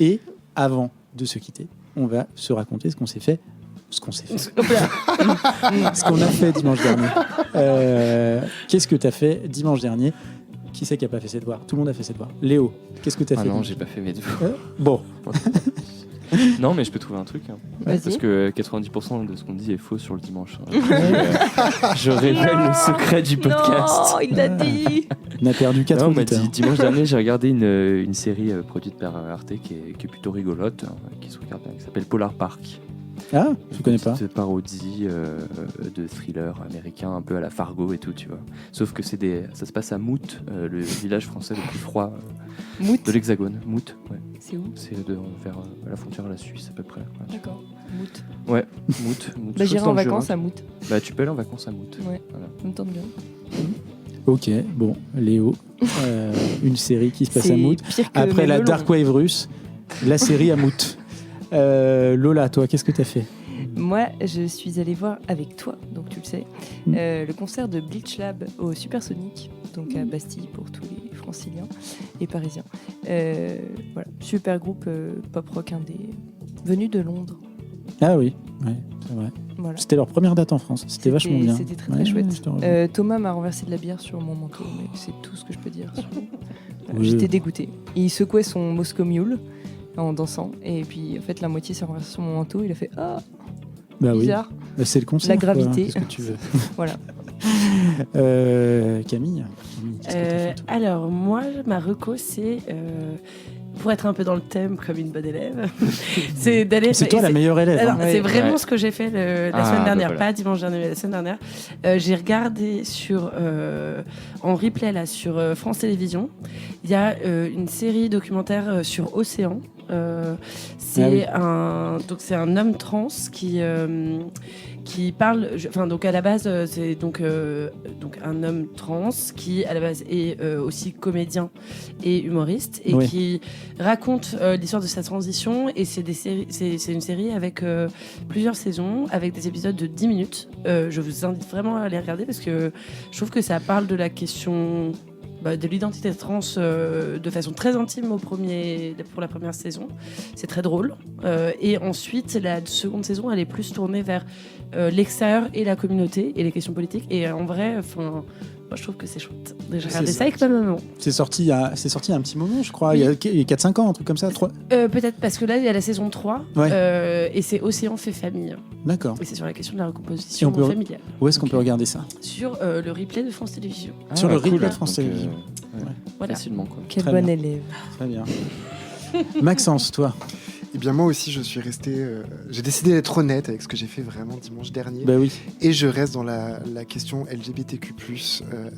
Et avant de se quitter, on va se raconter ce qu'on s'est fait. Ce qu'on a fait dimanche dernier. Qu'est-ce que tu as fait dimanche dernier ? Qui c'est qui n'a pas fait ses devoirs ? Tout le monde a fait ses devoirs. Léo, qu'est-ce que tu as fait ? Non, j'ai pas fait mes devoirs. Bon. Non, mais je peux trouver un truc. Hein. Parce que 90% de ce qu'on dit est faux sur le dimanche. Je révèle le secret du podcast. Non, il l'a dit. On a perdu 4 auditeurs. Dimanche dernier, j'ai regardé une série produite par Arte qui est plutôt rigolote, qui se regarde bien, qui s'appelle Polar Park. Ah, je connais pas. C'est une parodie de thriller américain, un peu à la Fargo et tout, tu vois. Sauf que ça se passe à Mout, le village français le plus froid de l'Hexagone. Mout, ouais. C'est où ? C'est vers la frontière à la Suisse à peu près. Ouais. D'accord. Mout. Ouais, Mout. J'irai en vacances à Mout. Tu peux aller en vacances à Mout. Ouais. Voilà. Ça me tente bien. Ok, bon, Léo, une série qui se passe à Mout. Après la Dark Wave russe, la série à Mout. Lola, toi, qu'est-ce que tu as fait ? Moi, je suis allée voir avec toi, donc tu le sais, le concert de Bleach Lab au Supersonic, donc à Bastille pour tous les franciliens et parisiens. Voilà, super groupe pop-rock indé, venu de Londres. Ah oui, ouais, c'est vrai. Voilà. C'était leur première date en France, c'était vachement bien. C'était très chouette. Thomas m'a renversé de la bière sur mon manteau, mais c'est tout ce que je peux dire. Oui. J'étais dégoûtée. Il secouait son Moscow Mule en dansant, et puis en fait la moitié s'est renversée sur mon manteau, il a fait « Ah, bizarre ». C'est le concert. La gravité. Qu'est-ce que tu veux. Voilà. Camille, qu'est-ce que t'as fait, toi ? Alors, moi, ma reco, c'est, pour être un peu dans le thème comme une bonne élève, c'est d'aller... C'est toi la meilleure élève. Alors, hein. c'est vraiment ce que j'ai fait la semaine dernière, voilà. pas dimanche dernier, mais la semaine dernière. J'ai regardé en replay là, sur France Télévisions. Il y a une série documentaire sur Océan. C'est un homme trans qui parle, donc à la base c'est donc un homme trans qui à la base est aussi comédien et humoriste et qui raconte l'histoire de sa transition, et c'est une série avec plusieurs saisons avec des épisodes de 10 minutes. Je vous invite vraiment à les regarder parce que je trouve que ça parle de la question de l'identité trans de façon très intime pour la première saison. C'est très drôle. Et ensuite, la seconde saison, elle est plus tournée vers l'extérieur et la communauté et les questions politiques. Et en vrai, moi, je trouve que c'est chouette. J'ai regardé ça avec ma maman. C'est sorti il y a un petit moment, je crois. Il y a 4-5 ans, un truc comme ça. 3... Peut-être parce que là, il y a la saison 3. Et c'est Océan fait famille. D'accord. Et c'est sur la question de la recomposition familiale. Où est-ce qu'on peut regarder ça ? Sur le replay de France Télévisions. Sur le replay de France Télévisions. Voilà. Facilement, quoi. Quelle bonne élève. Très bien. Maxence, toi ? Eh bien, moi aussi, je suis resté. J'ai décidé d'être honnête avec ce que j'ai fait vraiment dimanche dernier. Bah oui. Et je reste dans la question LGBTQ+,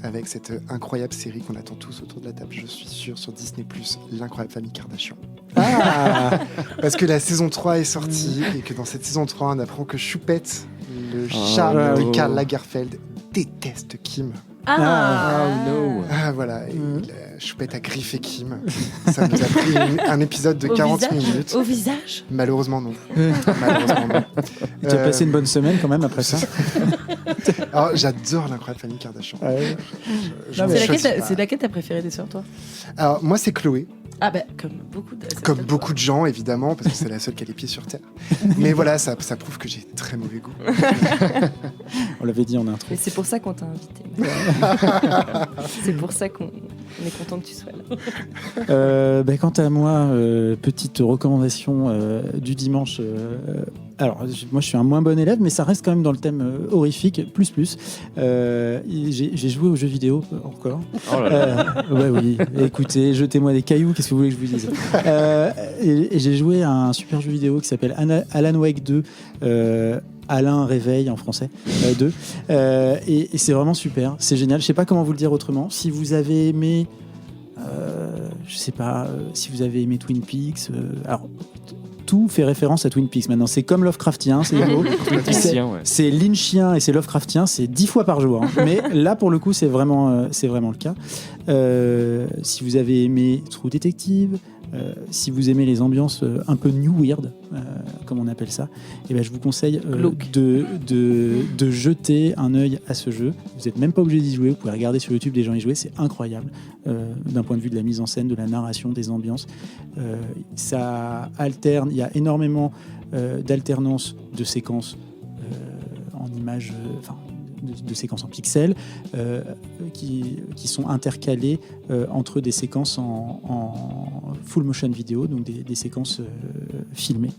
avec cette incroyable série qu'on attend tous autour de la table, je suis sûr, sur Disney+, l'incroyable famille Kardashian. Ah Parce que la saison 3 est sortie, et que dans cette saison 3, on apprend que Choupette, le chat de Karl Lagerfeld, déteste Kim. Voilà, Choupette a griffé Kim. Ça nous a pris un épisode de 40 minutes. Au visage ? Malheureusement non. Tu as passé une bonne semaine quand même après ça. Alors, j'adore l'incroyable famille Kardashian. C'est laquelle t'as préférée des sœurs, toi ? Alors moi c'est Chloé. Ah ben, comme beaucoup de gens évidemment, parce que c'est la seule qui a les pieds sur terre. Mais voilà, ça prouve que j'ai très mauvais goût. On l'avait dit en intro. Et c'est pour ça qu'on t'a invité. C'est pour ça qu'on est content que tu sois là. Quant à moi, petite recommandation du dimanche. Alors, moi, je suis un moins bon élève, mais ça reste quand même dans le thème horrifique, plus. J'ai joué aux jeux vidéo encore. Oh là là. Oui, écoutez, jetez-moi des cailloux, qu'est-ce que vous voulez que je vous dise et j'ai joué à un super jeu vidéo qui s'appelle Alan Wake 2. Alain Réveil en français 2 et c'est vraiment super, c'est génial. Je sais pas comment vous le dire autrement. Si vous avez aimé si vous avez aimé Twin Peaks, alors tout fait référence à Twin Peaks maintenant, c'est comme Lovecraftien, c'est beau. C'est lynchien et c'est Lovecraftien, c'est 10 fois par jour, hein. Mais là pour le coup c'est vraiment le cas. Si vous avez aimé True Detective, si vous aimez les ambiances un peu new weird, comme on appelle ça, et ben je vous conseille de jeter un œil à ce jeu. Vous n'êtes même pas obligé d'y jouer, vous pouvez regarder sur YouTube des gens y jouer, c'est incroyable d'un point de vue de la mise en scène, de la narration, des ambiances. Ça alterne, il y a énormément d'alternance de séquences en images, de séquences en pixels qui sont intercalées entre des séquences en full motion vidéo, donc des séquences filmées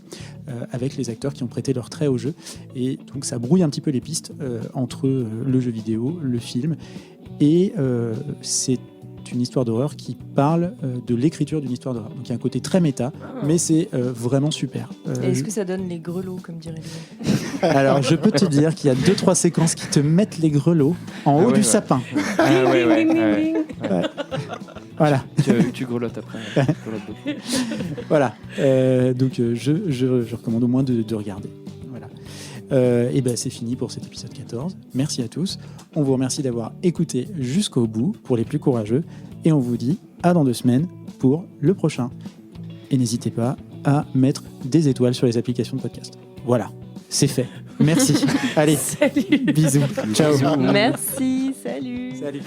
avec les acteurs qui ont prêté leur trait au jeu, et donc ça brouille un petit peu les pistes entre le jeu vidéo, le film, et c'est une histoire d'horreur qui parle de l'écriture d'une histoire d'horreur. Donc il y a un côté très méta, mais c'est vraiment super. Et est-ce que ça donne les grelots, comme dirait les gens ? Alors je peux te dire qu'il y a 2-3 séquences qui te mettent les grelots en haut du sapin. Voilà. Tu grelottes après. Voilà. Donc je recommande au moins de regarder. Voilà. Et ben c'est fini pour cet épisode 14. Merci à tous. On vous remercie d'avoir écouté jusqu'au bout pour les plus courageux. Et on vous dit à dans 2 semaines pour le prochain. Et n'hésitez pas à mettre des étoiles sur les applications de podcast. Voilà. c'est fait. Merci. Allez, salut. Bisous. Ciao. Merci, salut. Salut.